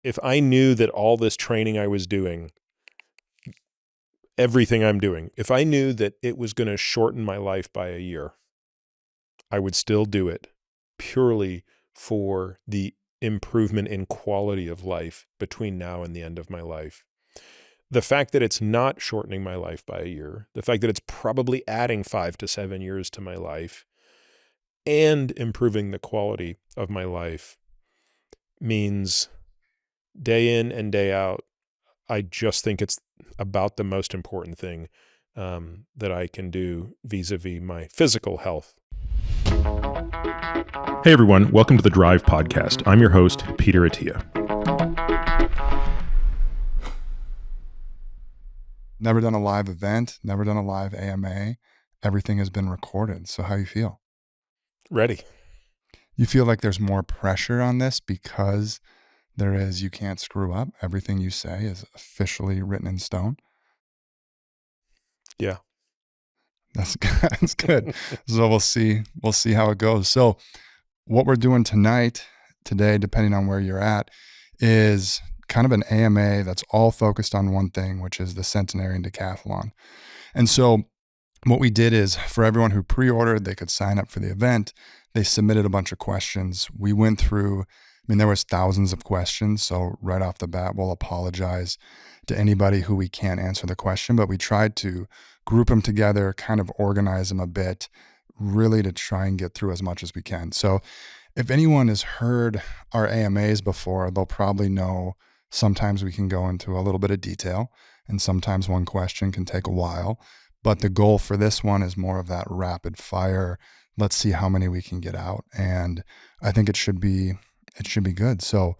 if I knew that all this training I was doing, everything I'm doing, if I knew that it was going to shorten my life by a year, I would still do it purely for the improvement in quality of life between now and the end of my life. The fact that it's not shortening my life by a year, the fact that it's probably adding 5 to 7 years to my life and improving the quality of my life means day in and day out, I just think it's about the most important thing that I can do vis-a-vis my physical health. Hey everyone, welcome to the Drive Podcast. I'm your host, Peter Attia. Never done a live event, never done a live AMA. Everything has been recorded. So how you feel? Ready. You feel like there's more pressure on this because you can't screw up. Everything you say is officially written in stone. Yeah. That's good. That's good. So we'll see how it goes. So what we're doing today, depending on where you're at, is kind of an AMA that's all focused on one thing, which is the Centenarian Decathlon. And so what we did is, for everyone who pre-ordered, they could sign up for the event. They submitted a bunch of questions. We went through, there was thousands of questions. So right off the bat, we'll apologize to anybody who we can't answer the question, but we tried to group them together, kind of organize them a bit, really to try and get through as much as we can. So if anyone has heard our AMAs before, they'll probably know sometimes we can go into a little bit of detail, and sometimes one question can take a while. But the goal for this one is more of that rapid fire. Let's see how many we can get out. And I think it should be good. So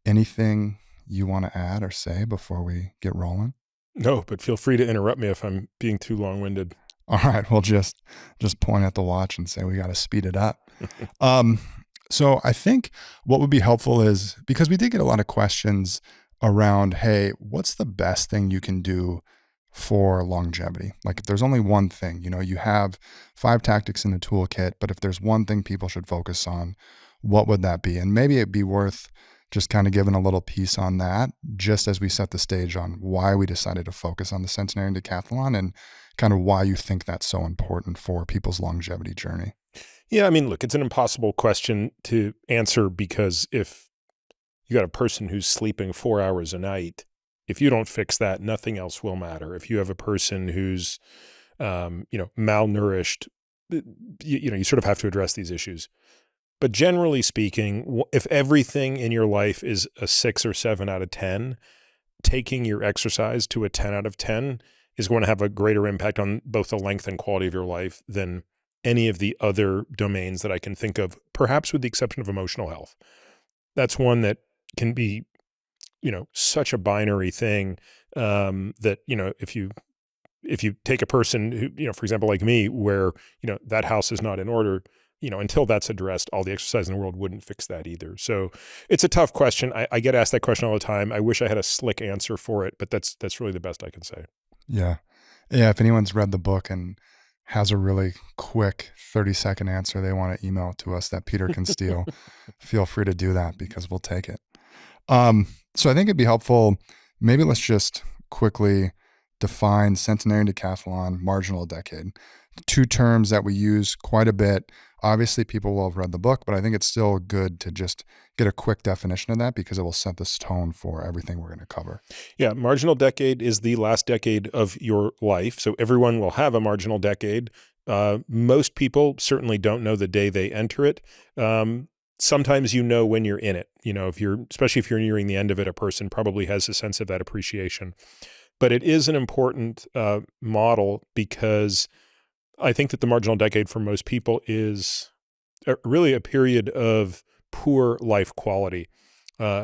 anything you want to add or say before we get rolling? No, but feel free to interrupt me if I'm being too long-winded. All right. We'll just point at the watch and say we got to speed it up. So I think what would be helpful is, because we did get a lot of questions around, hey, what's the best thing you can do for longevity? Like, if there's only one thing, you have 5 tactics in the toolkit, but if there's one thing people should focus on, what would that be? And maybe it'd be worth just kind of giving a little piece on that, just as we set the stage on why we decided to focus on the Centenarian Decathlon and kind of why you think that's so important for people's longevity journey. Yeah, look, it's an impossible question to answer, because if you got a person who's sleeping 4 hours a night, if you don't fix that, nothing else will matter. If you have a person who's, malnourished, you sort of have to address these issues. But generally speaking, if everything in your life is a 6 or 7 out of 10, taking your exercise to a 10 out of 10 is going to have a greater impact on both the length and quality of your life than any of the other domains that I can think of, perhaps with the exception of emotional health. That's one that can be, such a binary thing that, if you take a person who, for example, like me, where, that house is not in order, until that's addressed, all the exercise in the world wouldn't fix that either. So it's a tough question. I get asked that question all the time. I wish I had a slick answer for it, but that's really the best I can say. Yeah. If anyone's read the book and has a really quick 30-second answer they want to email to us that Peter can steal, feel free to do that, because we'll take it. So I think it'd be helpful, maybe let's just quickly define Centenarian Decathlon, marginal decade. 2 terms that we use quite a bit. Obviously, people will have read the book, but I think it's still good to just get a quick definition of that, because it will set this tone for everything we're going to cover. Yeah, marginal decade is the last decade of your life. So everyone will have a marginal decade. Most people certainly don't know the day they enter it. Sometimes when you're in it. Especially if you're nearing the end of it, a person probably has a sense of that appreciation. But it is an important model, because I think that the marginal decade for most people is really a period of poor life quality.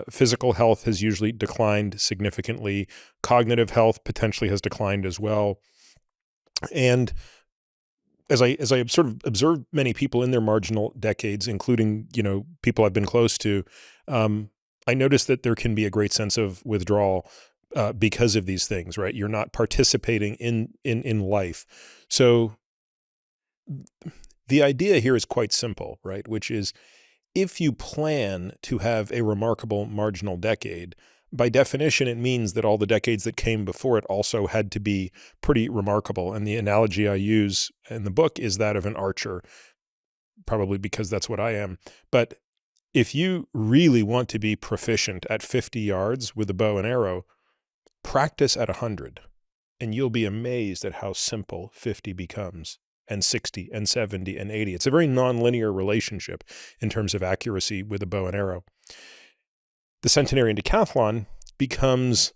Physical health has usually declined significantly. Cognitive health potentially has declined as well. And as I sort of observed many people in their marginal decades, including, people I've been close to, I noticed that there can be a great sense of withdrawal because of these things, right? You're not participating in life. So the idea here is quite simple, right? Which is, if you plan to have a remarkable marginal decade, by definition, it means that all the decades that came before it also had to be pretty remarkable. And the analogy I use in the book is that of an archer, probably because that's what I am. But if you really want to be proficient at 50 yards with a bow and arrow, practice at 100, and you'll be amazed at how simple 50 becomes, and 60 and 70 and 80. It's a very nonlinear relationship in terms of accuracy with a bow and arrow. The Centenarian Decathlon becomes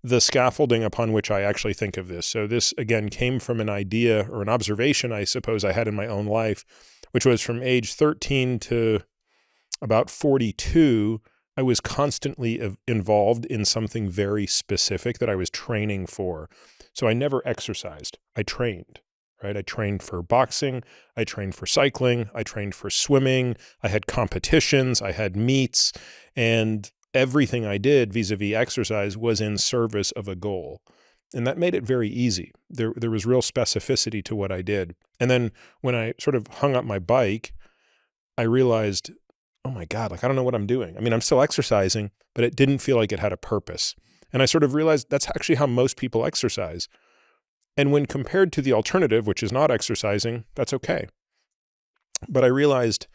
the scaffolding upon which I actually think of this. So this, again, came from an idea or an observation, I suppose, I had in my own life, which was from age 13 to about 42, I was constantly involved in something very specific that I was training for. So I never exercised. I trained, right? I trained for boxing. I trained for cycling. I trained for swimming. I had competitions. I had meets. And everything I did vis-a-vis exercise was in service of a goal. And that made it very easy. There was real specificity to what I did. And then when I sort of hung up my bike, I realized, oh my God, like I don't know what I'm doing. I mean, I'm still exercising, but it didn't feel like it had a purpose. And I sort of realized that's actually how most people exercise. And when compared to the alternative, which is not exercising, that's okay. But I realized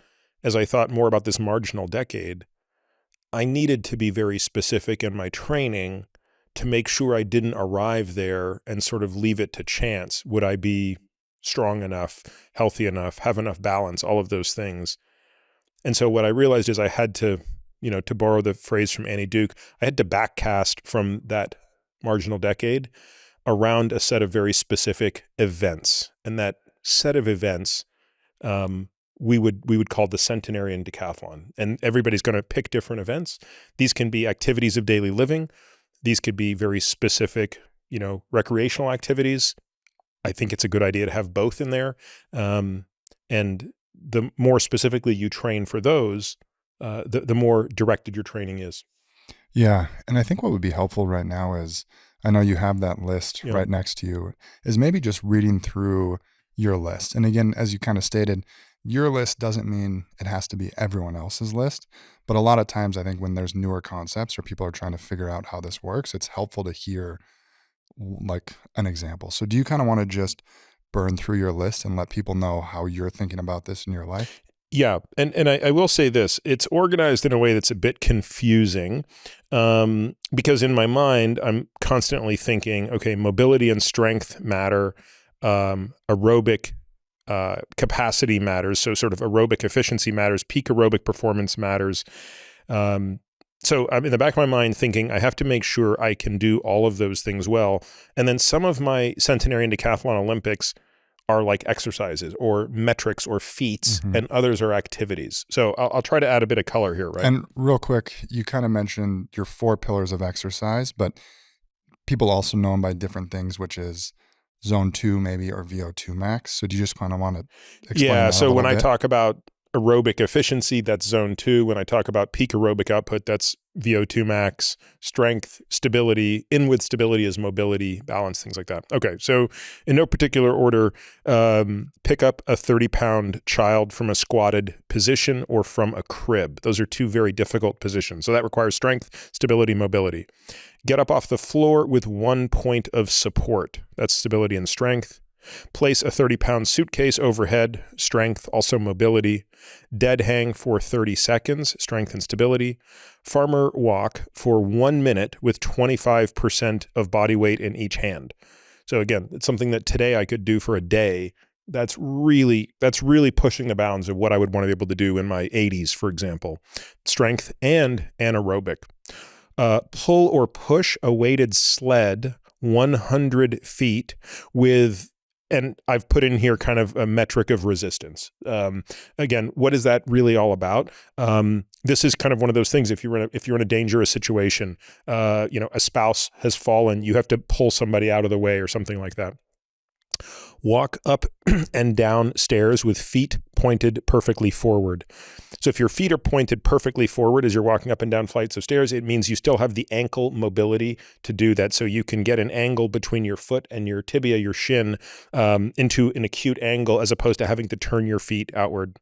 as I thought more about this marginal decade, I needed to be very specific in my training to make sure I didn't arrive there and sort of leave it to chance. Would I be strong enough, healthy enough, have enough balance, all of those things. And so what I realized is I had to, to borrow the phrase from Annie Duke, I had to backcast from that marginal decade around a set of very specific events. And that set of events, we would call the Centenarian Decathlon. And everybody's going to pick different events. These can be activities of daily living. These could be very specific, recreational activities. I think it's a good idea to have both in there. And the more specifically you train for those, the more directed your training is. Yeah. And I think what would be helpful right now is, I know you have that list right next to you, is maybe just reading through your list. And again, as you kind of stated, your list doesn't mean it has to be everyone else's list. But a lot of times I think when there's newer concepts or people are trying to figure out how this works, it's helpful to hear like an example. So do you kind of want to just burn through your list and let people know how you're thinking about this in your life? Yeah. And I will say this, it's organized in a way that's a bit confusing because in my mind, I'm constantly thinking, okay, mobility and strength matter, aerobic capacity matters. So sort of aerobic efficiency matters, peak aerobic performance matters. So I'm in the back of my mind thinking I have to make sure I can do all of those things well. And then some of my Centenarian Decathlon Olympics are like exercises or metrics or feats, and others are activities. So I'll try to add a bit of color here, right? And real quick, you kind of mentioned your 4 pillars of exercise, but people also know them by different things, which is zone 2 maybe, or VO2 max. So do you just kind of want to explain that a so little when bit? I talk about aerobic efficiency, that's zone 2. When I talk about peak aerobic output, that's VO2 max. Strength, stability, in with stability is mobility, balance, things like that. Okay, so in no particular order, pick up a 30-pound child from a squatted position or from a crib. Those are 2 very difficult positions. So that requires strength, stability, mobility. Get up off the floor with 1 point of support. That's stability and strength. Place a 30-pound suitcase overhead, strength, also mobility. Dead hang for 30 seconds, strength and stability. Farmer walk for 1 minute with 25% of body weight in each hand. So again, it's something that today I could do for a day. That's really pushing the bounds of what I would want to be able to do in my 80s, for example. Strength and anaerobic. Pull or push a weighted sled 100 feet with, and I've put in here kind of a metric of resistance. Again, what is that really all about? This is kind of one of those things. If you're in a dangerous situation, a spouse has fallen, you have to pull somebody out of the way or something like that. Walk up and down stairs with feet pointed perfectly forward. So if your feet are pointed perfectly forward as you're walking up and down flights of stairs, it means you still have the ankle mobility to do that. So you can get an angle between your foot and your tibia, your shin, into an acute angle as opposed to having to turn your feet outward.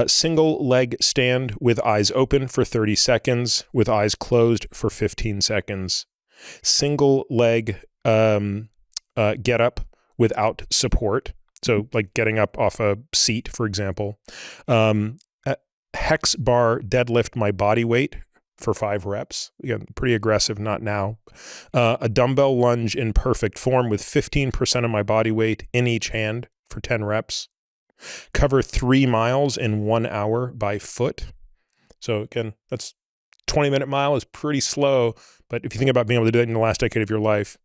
Single leg stand with eyes open for 30 seconds, with eyes closed for 15 seconds. Single leg get up without support. So like getting up off a seat, for example. Hex bar deadlift my body weight for 5 reps. Again, pretty aggressive, not now. A dumbbell lunge in perfect form with 15% of my body weight in each hand for 10 reps. Cover 3 miles in 1 hour by foot. So again, that's 20-minute mile is pretty slow, but if you think about being able to do that in the last decade of your life,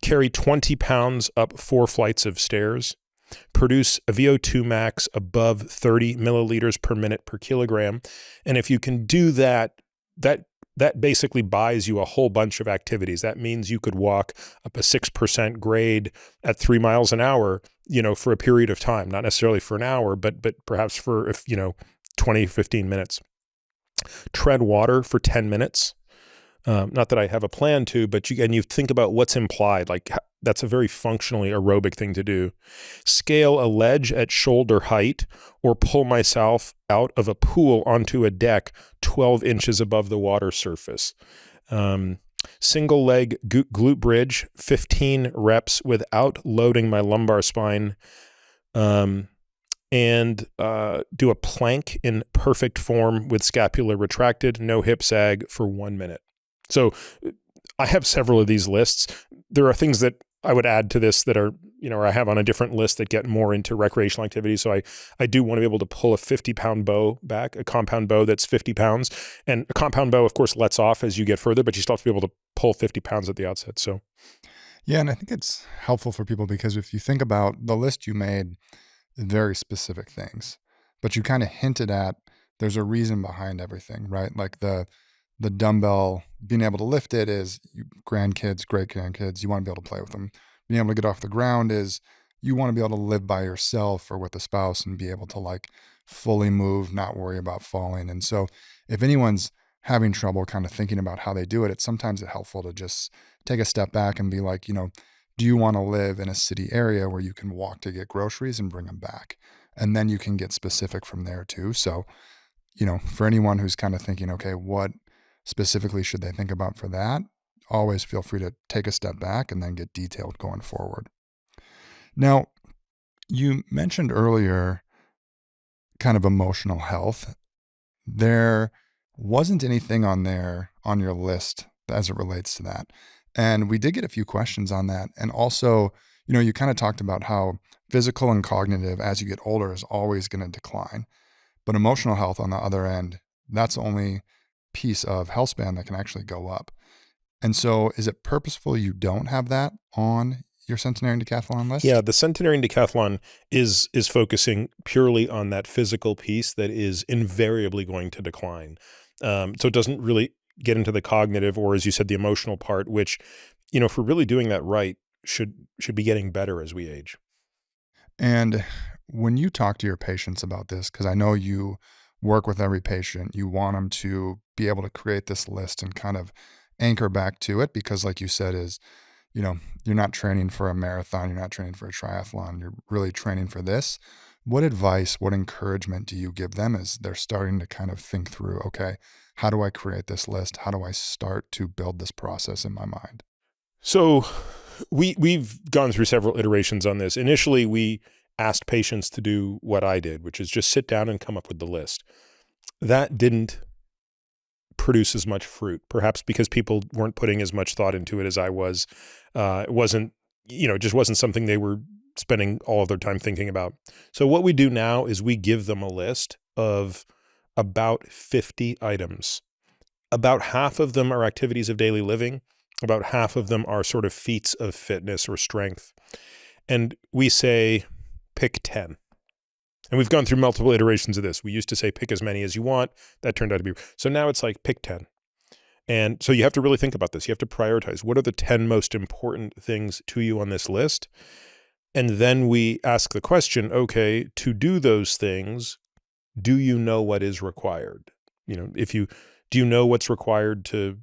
carry 20 pounds up 4 flights of stairs, produce a VO2 max above 30 milliliters per minute per kilogram. And if you can do that, that basically buys you a whole bunch of activities. That means you could walk up a 6% grade at 3 miles an hour, for a period of time, not necessarily for an hour, but perhaps for, 20, 15 minutes. Tread water for 10 minutes. Not that I have a plan to, but you think about what's implied. Like that's a very functionally aerobic thing to do. Scale a ledge at shoulder height or pull myself out of a pool onto a deck 12 inches above the water surface. Single leg glute bridge, 15 reps without loading my lumbar spine. And do a plank in perfect form with scapula retracted, no hip sag for 1 minute. So I have several of these lists. There are things that I would add to this that are, or I have on a different list that get more into recreational activities. So I do want to be able to pull a 50-pound bow back, a compound bow that's 50 pounds. And a compound bow, of course, lets off as you get further, but you still have to be able to pull 50 pounds at the outset. So, yeah, and I think it's helpful for people because if you think about the list you made, very specific things, but you kind of hinted at there's a reason behind everything, right? Like the dumbbell, being able to lift it is grandkids, great grandkids, you want to be able to play with them. Being able to get off the ground is you want to be able to live by yourself or with a spouse and be able to like fully move, not worry about falling. And so if anyone's having trouble kind of thinking about how they do it, it's sometimes helpful to just take a step back and be like, do you want to live in a city area where you can walk to get groceries and bring them back? And then you can get specific from there too. So, for anyone who's kind of thinking, okay, what specifically should they think about for that? Always feel free to take a step back and then get detailed going forward. Now, you mentioned earlier kind of emotional health. There wasn't anything on your list as it relates to that. And we did get a few questions on that. And also, you kind of talked about how physical and cognitive as you get older is always going to decline. But emotional health on the other end, that's the only piece of health span that can actually go up. And so is it purposeful you don't have that on your Centenarian Decathlon list? Yeah, the Centenarian Decathlon is focusing purely on that physical piece that is invariably going to decline. So it doesn't really get into the cognitive or, as you said, the emotional part, which, if we're really doing that right, should be getting better as we age. And when you talk to your patients about this, because I know you work with every patient, you want them to be able to create this list and kind of anchor back to it because like you said is, you're not training for a marathon, you're not training for a triathlon, you're really training for this. What advice, what encouragement do you give them as they're starting to kind of think through, okay, how do I create this list? How do I start to build this process in my mind? So we've gone through several iterations on this. Initially, we asked patients to do what I did, which is just sit down and come up with the list. That didn't produce as much fruit, perhaps because people weren't putting as much thought into it as I was. It wasn't, it just wasn't something they were spending all of their time thinking about. So what we do now is we give them a list of about 50 items. About half of them are activities of daily living. About half of them are sort of feats of fitness or strength. And we say, pick 10. And we've gone through multiple iterations of this. We used to say, pick as many as you want. That turned out to be, so now it's like, pick 10. And so you have to really think about this. You have to prioritize. What are the 10 most important things to you on this list? And then we ask the question, okay, to do those things, do you know what is required? Do you know what's required to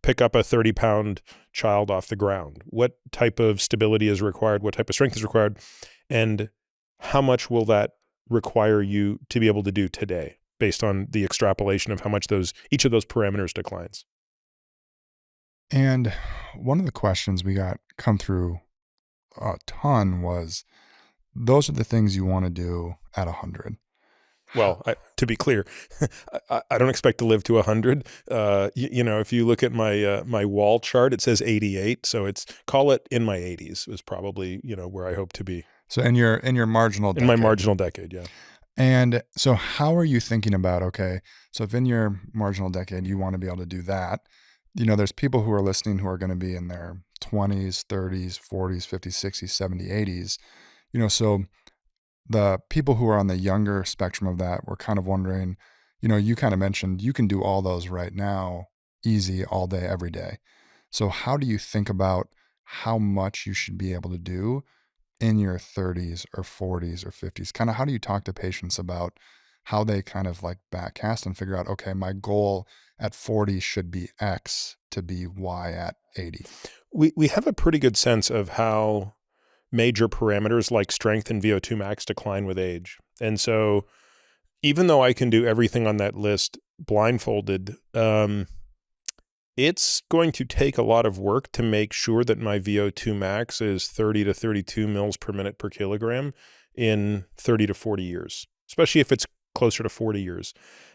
pick up a 30-pound child off the ground? What type of stability is required? What type of strength is required? And how much will that require you to be able to do today based on the extrapolation of how much each of those parameters declines. And one of the questions we got come through a ton was, those are the things you want to do at 100. Well, to be clear, I don't expect to live to 100. If you look at my wall chart, it says 88. So call it in my 80s is probably, where I hope to be. So in your marginal decade. In my marginal decade, yeah. And so how are you thinking about, okay, so if in your marginal decade you want to be able to do that, there's people who are listening who are going to be in their 20s, 30s, 40s, 50s, 60s, 70s, 80s, so the people who are on the younger spectrum of that were kind of wondering, you kind of mentioned you can do all those right now, easy, all day, every day. So how do you think about how much you should be able to do in your 30s or 40s or 50s? Kind of how do you talk to patients about how they kind of like backcast and figure out, okay, my goal at 40 should be X to be Y at 80? We have a pretty good sense of how major parameters like strength and VO2 max decline with age. And so even though I can do everything on that list blindfolded, it's going to take a lot of work to make sure that my VO2 max is 30 to 32 mils per minute per kilogram in 30 to 40 years, especially if it's closer to 40 years.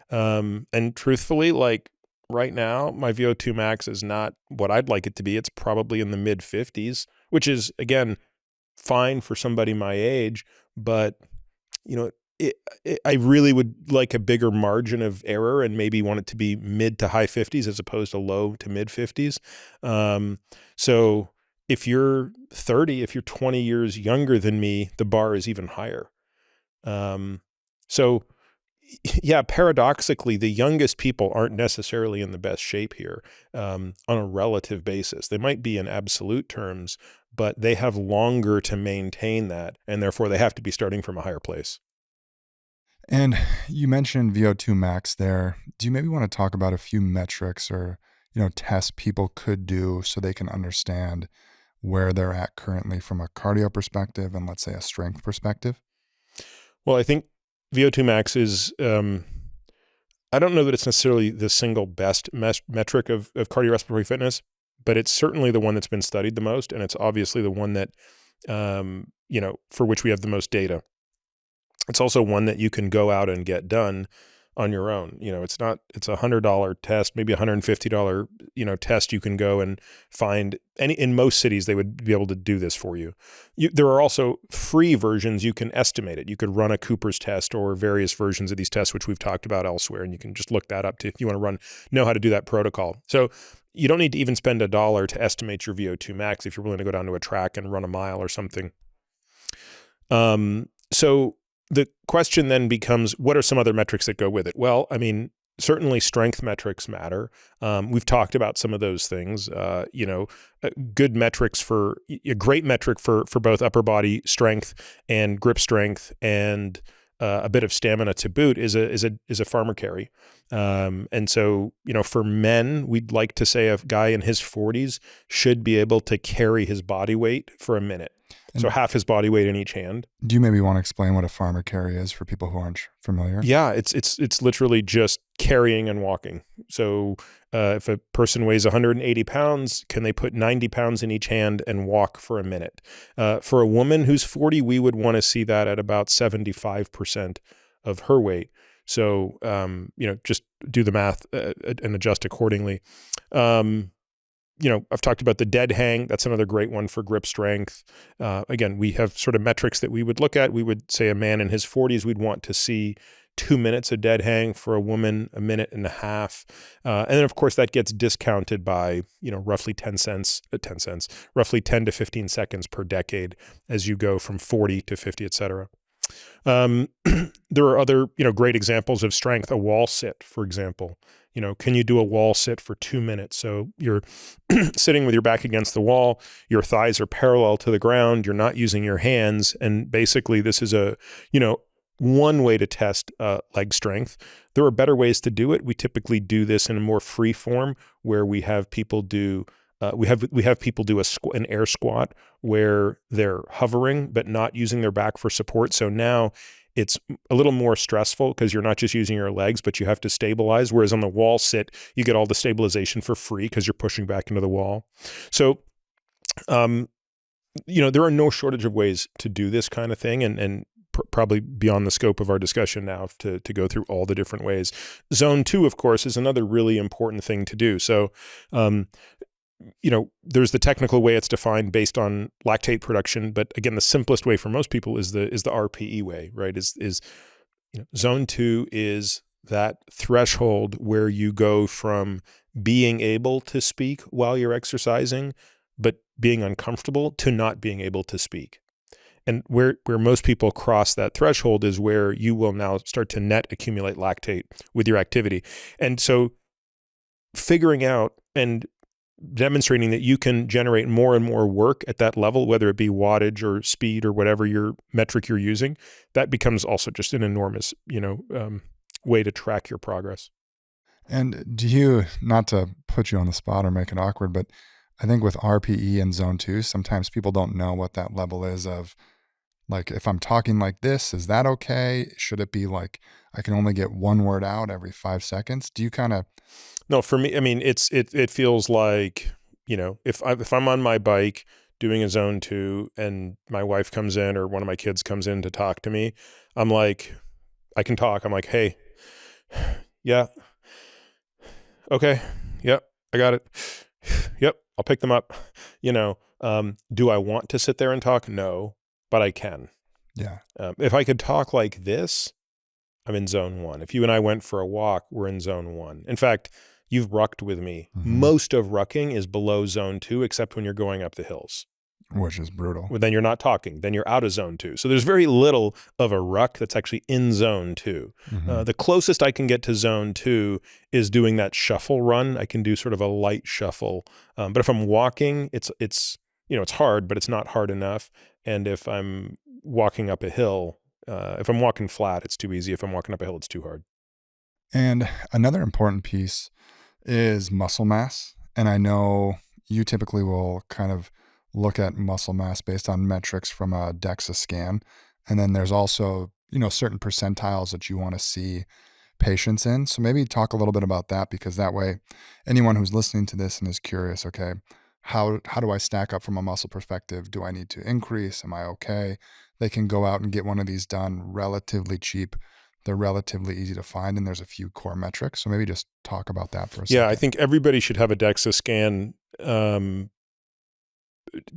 And truthfully, like right now, my VO2 max is not what I'd like it to be. It's probably in the mid 50s, which is, again, fine for somebody my age, but I really would like a bigger margin of error and maybe want it to be mid to high 50s as opposed to low to mid 50s. So if you're 30, if you're 20 years younger than me, the bar is even higher. So yeah, paradoxically, the youngest people aren't necessarily in the best shape here on a relative basis. They might be in absolute terms, but they have longer to maintain that, and therefore they have to be starting from a higher place. And you mentioned VO2 max there. Do you maybe want to talk about a few metrics or, tests people could do so they can understand where they're at currently from a cardio perspective and, let's say, a strength perspective? Well, I think VO2 max is, I don't know that it's necessarily the single best metric of cardiorespiratory fitness, but it's certainly the one that's been studied the most. And it's obviously the one that, for which we have the most data. It's also one that you can go out and get done on your own. It's a $100 test, maybe $150, test you can go and find in most cities, they would be able to do this for you. There are also free versions. You can estimate it. You could run a Cooper's test or various versions of these tests, which we've talked about elsewhere. And you can just look that up if you want to know how to do that protocol. So you don't need to even spend $1 to estimate your VO2 max if you're willing to go down to a track and run a mile or something. So the question then becomes, what are some other metrics that go with it? Well, I mean, certainly strength metrics matter. We've talked about some of those things. Good metrics a great metric for both upper body strength and grip strength and a bit of stamina to boot is a farmer carry. And so, for men, we'd like to say a guy in his 40s should be able to carry his body weight for a minute. So half his body weight in each hand. Do you maybe want to explain what a farmer carry is for people who aren't familiar? Yeah, it's literally just carrying and walking. So if a person weighs 180 pounds, can they put 90 pounds in each hand and walk for a minute? For a woman who's 40, we would want to see that at about 75% of her weight. So, just do the math and adjust accordingly. I've talked about the dead hang. That's another great one for grip strength. Again, we have sort of metrics that we would look at. We would say a man in his 40s, we'd want to see 2 minutes of dead hang. For a woman, 1.5 minutes. And then, of course, that gets discounted by, roughly 10 to 15 seconds per decade as you go from 40 to 50, et cetera. There are other, great examples of strength. A wall sit, for example. Can you do a wall sit for 2 minutes? So you're sitting with your back against the wall, your thighs are parallel to the ground, you're not using your hands. And basically this is one way to test leg strength. There are better ways to do it. We typically do this in a more free form where we have people do we have people do an air squat where they're hovering but not using their back for support. So now it's a little more stressful because you're not just using your legs, but you have to stabilize. Whereas on the wall sit, you get all the stabilization for free because you're pushing back into the wall. So, there are no shortage of ways to do this kind of thing, and probably beyond the scope of our discussion now to go through all the different ways. Zone 2, of course, is another really important thing to do. So, there's the technical way it's defined based on lactate production, but again, the simplest way for most people is the RPE way, right? Zone 2 is that threshold where you go from being able to speak while you're exercising, but being uncomfortable, to not being able to speak. And where most people cross that threshold is where you will now start to net accumulate lactate with your activity. And so figuring out and demonstrating that you can generate more and more work at that level, whether it be wattage or speed or whatever your metric you're using, that becomes also just an enormous, way to track your progress. And do you, not to put you on the spot or make it awkward, but I think with RPE and zone 2, sometimes people don't know what that level is of, like, if I'm talking like this, is that okay? Should it be like I can only get one word out every 5 seconds? Do you kind of... No, for me, I mean, it feels like, if I'm on my bike doing a zone 2 and my wife comes in or one of my kids comes in to talk to me, I'm like, I can talk. I'm like, hey, yeah, okay, yep, I got it. Yep, I'll pick them up. Do I want to sit there and talk? No, but I can. Yeah. If I could talk like this, I'm in zone 1. If you and I went for a walk, we're in zone 1. In fact, you've rucked with me. Mm-hmm. Most of rucking is below zone 2, except when you're going up the hills. Which is brutal. Well, then you're not talking. Then you're out of zone 2. So there's very little of a ruck that's actually in zone 2. Mm-hmm. The closest I can get to zone 2 is doing that shuffle run. I can do sort of a light shuffle. But if I'm walking, it's hard, but it's not hard enough. And if I'm walking up a hill, if I'm walking flat, it's too easy. If I'm walking up a hill, it's too hard. And another important piece is muscle mass. And I know you typically will kind of look at muscle mass based on metrics from a DEXA scan. And then there's also, certain percentiles that you want to see patients in. So maybe talk a little bit about that, because that way anyone who's listening to this and is curious, okay, how do I stack up from a muscle perspective? Do I need to increase? Am I okay? They can go out and get one of these done relatively cheap. They're relatively easy to find, and there's a few core metrics. So maybe just talk about that for a second. Yeah, I think everybody should have a DEXA scan.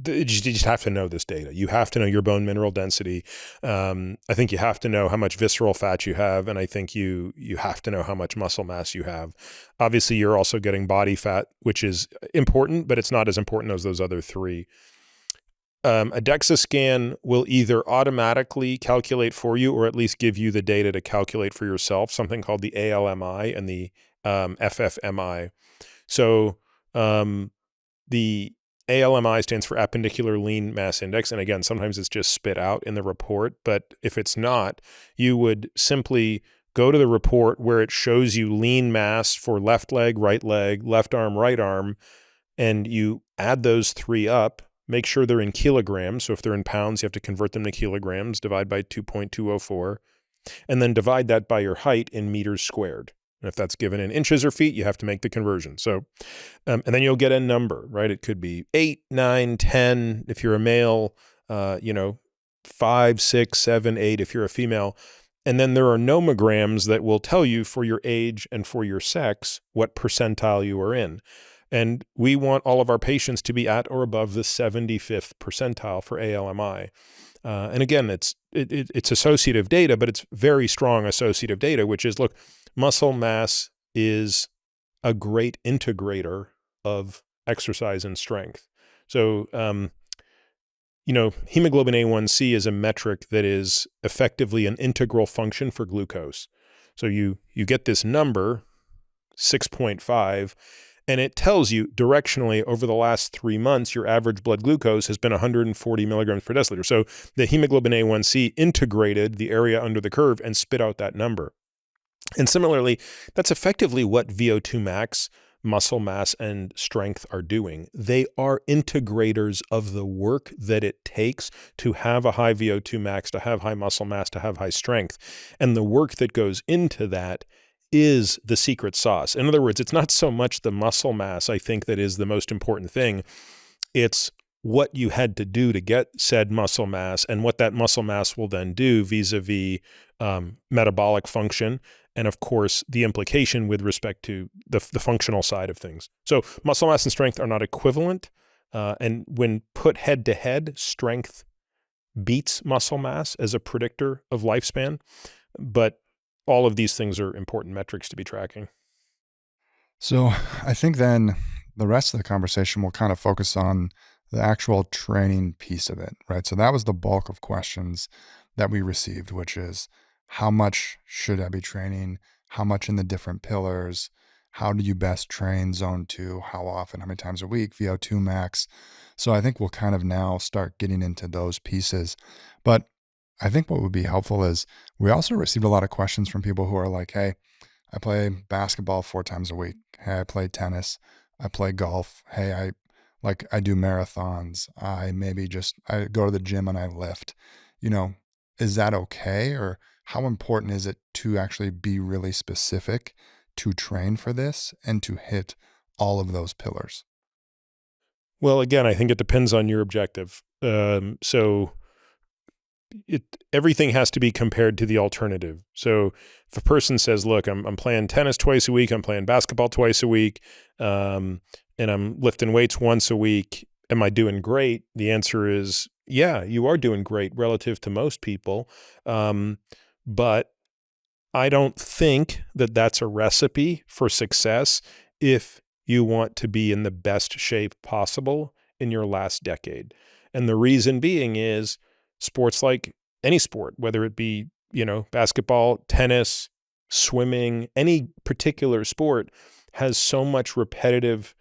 You just have to know this data. You have to know your bone mineral density. I think you have to know how much visceral fat you have, and I think you have to know how much muscle mass you have. Obviously, you're also getting body fat, which is important, but it's not as important as those other three. A DEXA scan will either automatically calculate for you or at least give you the data to calculate for yourself, something called the ALMI and the FFMI. So the ALMI stands for appendicular lean mass index. And again, sometimes it's just spit out in the report. But if it's not, you would simply go to the report where it shows you lean mass for left leg, left arm, right arm, and you add those three up. Make sure they're in kilograms. So if they're in pounds, you have to convert them to kilograms, divide by 2.204, and then divide that by your height in meters squared. And if that's given in inches or feet, you have to make the conversion. So, and then you'll get a number, right? It could be 8, 9, 10 if you're a male, 5, 6, 7, 8 if you're a female. And then there are nomograms that will tell you for your age and for your sex what percentile you are in. And we want all of our patients to be at or above the 75th percentile for ALMI. And again, it's associative data, but it's very strong associative data, which is, look, muscle mass is a great integrator of exercise and strength. So, hemoglobin A1C is a metric that is effectively an integral function for glucose. So you get this number, 6.5, and it tells you directionally over the last 3 months, your average blood glucose has been 140 milligrams per deciliter. So the hemoglobin A1C integrated the area under the curve and spit out that number. And similarly, that's effectively what VO2 max muscle mass and strength are doing. They are integrators of the work that it takes to have a high VO2 max, to have high muscle mass, to have high strength. And the work that goes into that is the secret sauce. In other words, it's not so much the muscle mass, I think, that is the most important thing. It's what you had to do to get said muscle mass and what that muscle mass will then do vis-a-vis metabolic function. And of course, the implication with respect to the functional side of things. So muscle mass and strength are not equivalent. And when put head to head, strength beats muscle mass as a predictor of lifespan. But all of these things are important metrics to be tracking. So I think then the rest of the conversation will kind of focus on the actual training piece of it, right? So that was the bulk of questions that we received, which is how much should I be training? How much in the different pillars? How do you best train zone 2? How often? How many times a week? VO2 max. So I think we'll kind of now start getting into those pieces. But I think what would be helpful is we also received a lot of questions from people who are like, hey, I play basketball 4 times a week. Hey, I play tennis. I play golf. Hey, I do marathons. I go to the gym and I lift. Is that okay? Or how important is it to actually be really specific to train for this and to hit all of those pillars? Well, again, I think it depends on your objective. Everything has to be compared to the alternative. So if a person says, look, I'm playing tennis twice a week, I'm playing basketball twice a week, and I'm lifting weights once a week, am I doing great? The answer is, yeah, you are doing great relative to most people. But I don't think that that's a recipe for success if you want to be in the best shape possible in your last decade. And the reason being is sports like any sport, whether it be, basketball, tennis, swimming, any particular sport has so much repetitive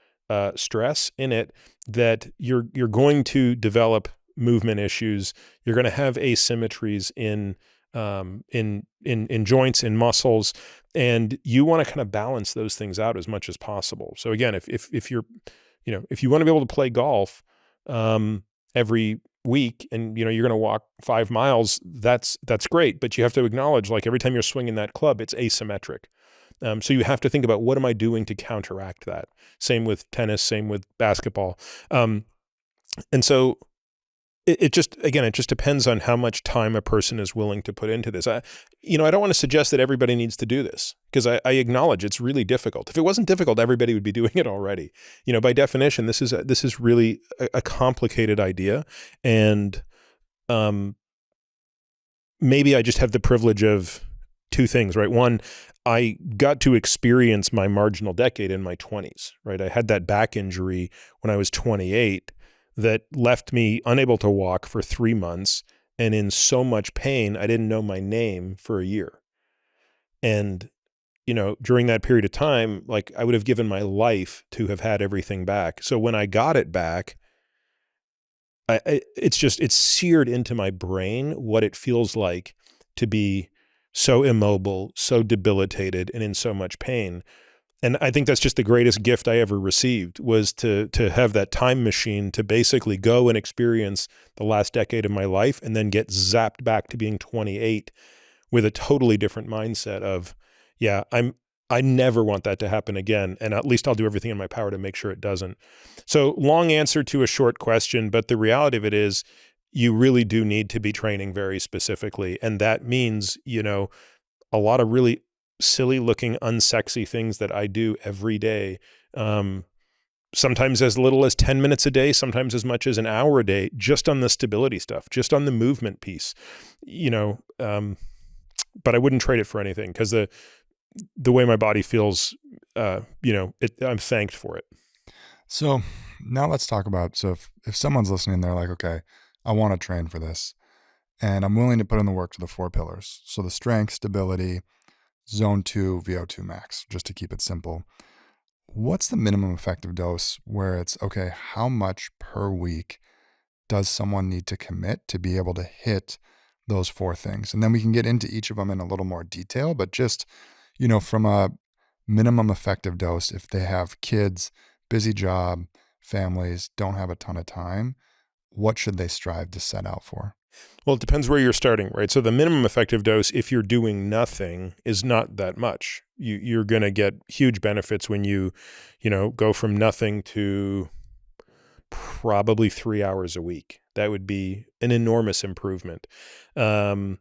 stress in it that you're going to develop movement issues. You're going to have asymmetries in joints, in muscles, and you want to kind of balance those things out as much as possible. So again, if you're, if you want to be able to play golf every week and you're going to walk 5 miles, that's great. But you have to acknowledge, like, every time you're swinging that club, it's asymmetric. So you have to think about, what am I doing to counteract that? Same with tennis, same with basketball. And so it just depends on how much time a person is willing to put into this. I don't want to suggest that everybody needs to do this, because I acknowledge it's really difficult. If it wasn't difficult, everybody would be doing it already. By definition, this is really a complicated idea. And maybe I just have the privilege of 2 things, right? One, I got to experience my marginal decade in my 20s, right? I had that back injury when I was 28 that left me unable to walk for 3 months and in so much pain, I didn't know my name for a year. And, during that period of time, like, I would have given my life to have had everything back. So when I got it back, it's seared into my brain what it feels like to be so immobile, so debilitated, and in so much pain. And I think that's just the greatest gift I ever received, was to have that time machine to basically go and experience the last decade of my life and then get zapped back to being 28 with a totally different mindset of, yeah, I never want that to happen again. And at least I'll do everything in my power to make sure it doesn't. So, long answer to a short question, but the reality of it is, you really do need to be training very specifically. And that means, a lot of really silly looking, unsexy things that I do every day. Sometimes as little as 10 minutes a day, sometimes as much as an hour a day, just on the stability stuff, just on the movement piece, but I wouldn't trade it for anything, because the way my body feels, I'm thanked for it. So now let's talk about, so if someone's listening, they're like, okay, I want to train for this and I'm willing to put in the work to the 4 pillars. So the strength, stability, zone 2, VO2 max, just to keep it simple. What's the minimum effective dose where it's, okay, how much per week does someone need to commit to be able to hit those 4 things? And then we can get into each of them in a little more detail, but just, from a minimum effective dose if they have kids, busy job, families, don't have a ton of time? What should they strive to set out for? Well, it depends where you're starting, right? So the minimum effective dose, if you're doing nothing, is not that much. You're going to get huge benefits when you go from nothing to probably 3 hours a week. That would be an enormous improvement. So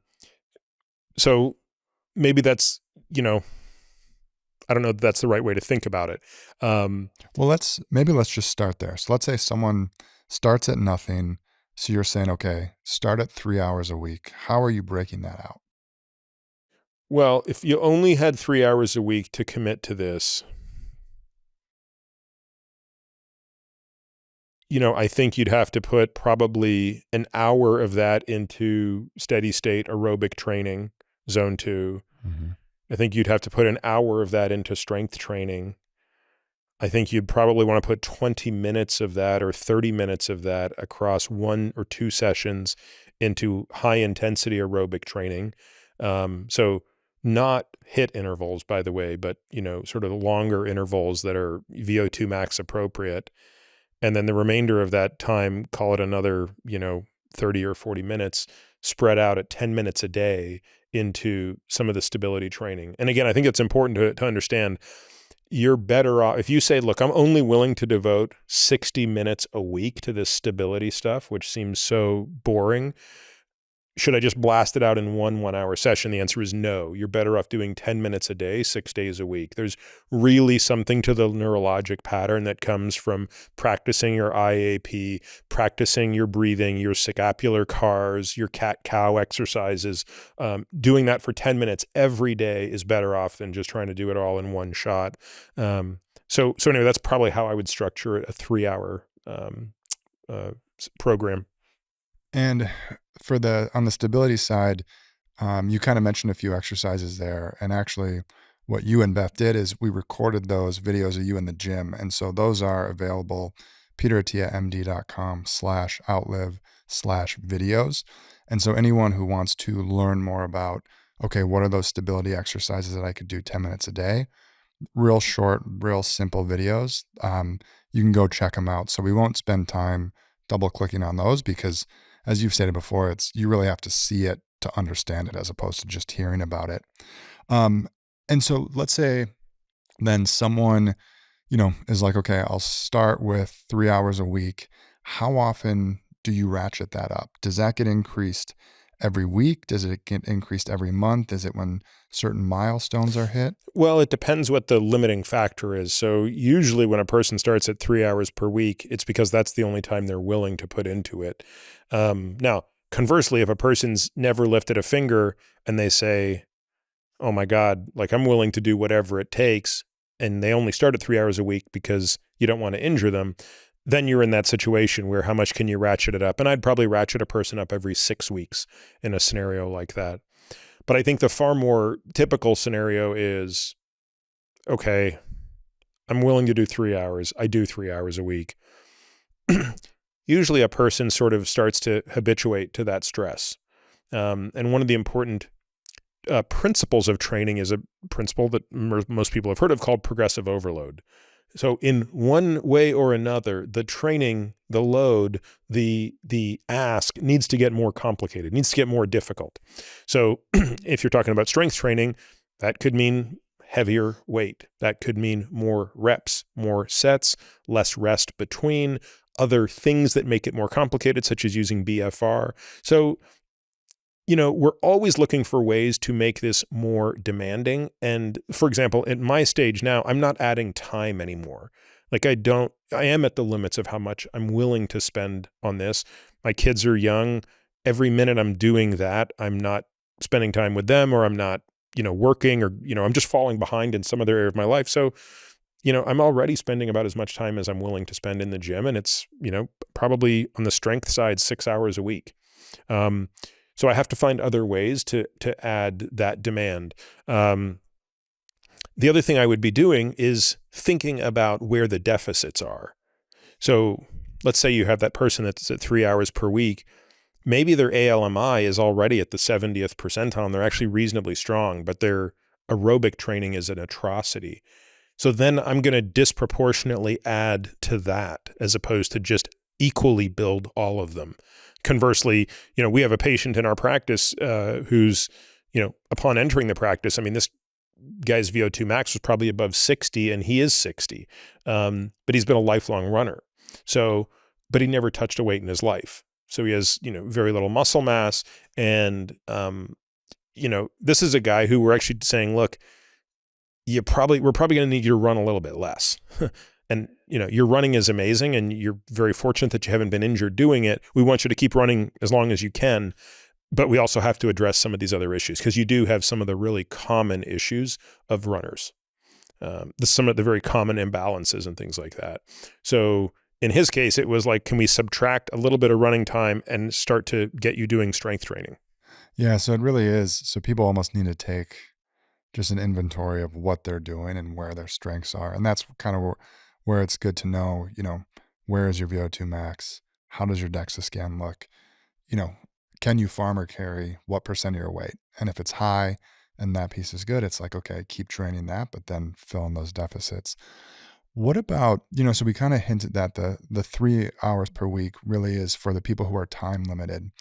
maybe that's, I don't know if that's the right way to think about it. Well, let's just start there. So let's say someone starts at nothing. So you're saying, okay, start at 3 hours a week. How are you breaking that out? Well, if you only had 3 hours a week to commit to this, I think you'd have to put probably an hour of that into steady state aerobic training, zone 2. Mm-hmm. I think you'd have to put an hour of that into strength training. I think you'd probably want to put 20 minutes of that or 30 minutes of that across 1 or 2 sessions into high intensity aerobic training. So not HIIT intervals, by the way, but, sort of the longer intervals that are VO2 max appropriate. And then the remainder of that time, call it another, 30 or 40 minutes spread out at 10 minutes a day into some of the stability training. And again, I think it's important to understand you're better off if you say, look, I'm only willing to devote 60 minutes a week to this stability stuff, which seems so boring. Should I just blast it out in one 1-hour session? The answer is no. You're better off doing 10 minutes a day, 6 days a week. There's really something to the neurologic pattern that comes from practicing your IAP, practicing your breathing, your scapular cars, your cat-cow exercises. Doing that for 10 minutes every day is better off than just trying to do it all in one shot. So anyway, that's probably how I would structure a 3-hour program. And on the stability side, you kind of mentioned a few exercises there. And actually, what you and Beth did is we recorded those videos of you in the gym. And so those are available, peterattiamd.com/outlive/videos. And so anyone who wants to learn more about, okay, what are those stability exercises that I could do 10 minutes a day? Real short, real simple videos. You can go check them out. So we won't spend time double clicking on those because, as you've stated before, you really have to see it to understand it as opposed to just hearing about it. And so let's say then someone, is like, okay, I'll start with 3 hours a week. How often do you ratchet that up? Does that get increased every week? Does it get increased every month? Is it when certain milestones are hit? Well, it depends what the limiting factor is. So usually when a person starts at 3 hours per week, it's because that's the only time they're willing to put into it. Now, conversely, if a person's never lifted a finger and they say, oh my God, like I'm willing to do whatever it takes, and they only start at 3 hours a week because you don't want to injure them, then you're in that situation where how much can you ratchet it up? And I'd probably ratchet a person up every 6 weeks in a scenario like that. But I think the far more typical scenario is, okay, I'm willing to do 3 hours. I do 3 hours a week. Usually a person sort of starts to habituate to that stress. And one of the important principles of training is a principle that most people have heard of called progressive overload. So in one way or another, the training, the load, the ask needs to get more complicated, needs to get more difficult. So if you're talking about strength training, that could mean heavier weight. That could mean more reps, more sets, less rest between, other things that make it more complicated, such as using BFR. So we're always looking for ways to make this more demanding. And for example, at my stage now, I'm not adding time anymore. Like I am at the limits of how much I'm willing to spend on this. My kids are young. Every minute I'm doing that, I'm not spending time with them, or I'm not, working, or, I'm just falling behind in some other area of my life. So, I'm already spending about as much time as I'm willing to spend in the gym. And it's, probably on the strength side, 6 hours a week. So I have to find other ways to add that demand. The other thing I would be doing is thinking about where the deficits are. So let's say you have that person that's at 3 hours per week. Maybe their ALMI is already at the 70th percentile and they're actually reasonably strong, but they're aerobic training is an atrocity. So then I'm going to disproportionately add to that as opposed to just equally build all of them. Conversely, we have a patient in our practice who's, upon entering the practice, I mean, this guy's VO2 max was probably above 60, and he is 60, but he's been a lifelong runner. So, but he never touched a weight in his life. So he has, very little muscle mass. And, this is a guy who we're actually saying, look, we're probably going to need you to run a little bit less. And, your running is amazing, and you're very fortunate that you haven't been injured doing it. We want you to keep running as long as you can, but we also have to address some of these other issues because you do have some of the really common issues of runners, some of the very common imbalances and things like that. So in his case, it was like, can we subtract a little bit of running time and start to get you doing strength training? Yeah, so it really is. So people almost need to take just an inventory of what they're doing and where their strengths are. And that's kind of where it's good to know, where is your VO2 max? How does your DEXA scan look? Can you farm or carry what percent of your weight? And if it's high and that piece is good, it's like, okay, keep training that, but then fill in those deficits. What about, so we kind of hinted that the 3 hours per week really is for the people who are time limited.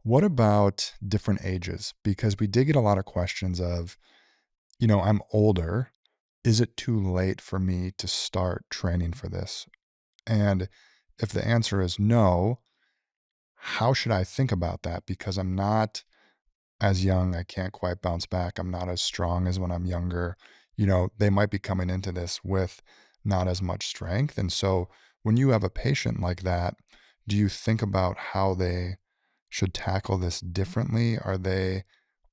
What about different ages? Because we did get a lot of questions of, I'm older. Is it too late for me to start training for this? And if the answer is no, how should I think about that? Because I'm not as young. I can't quite bounce back. I'm not as strong as when I'm younger. They might be coming into this with not as much strength. And so when you have a patient like that, do you think about how they should tackle this differently? Are they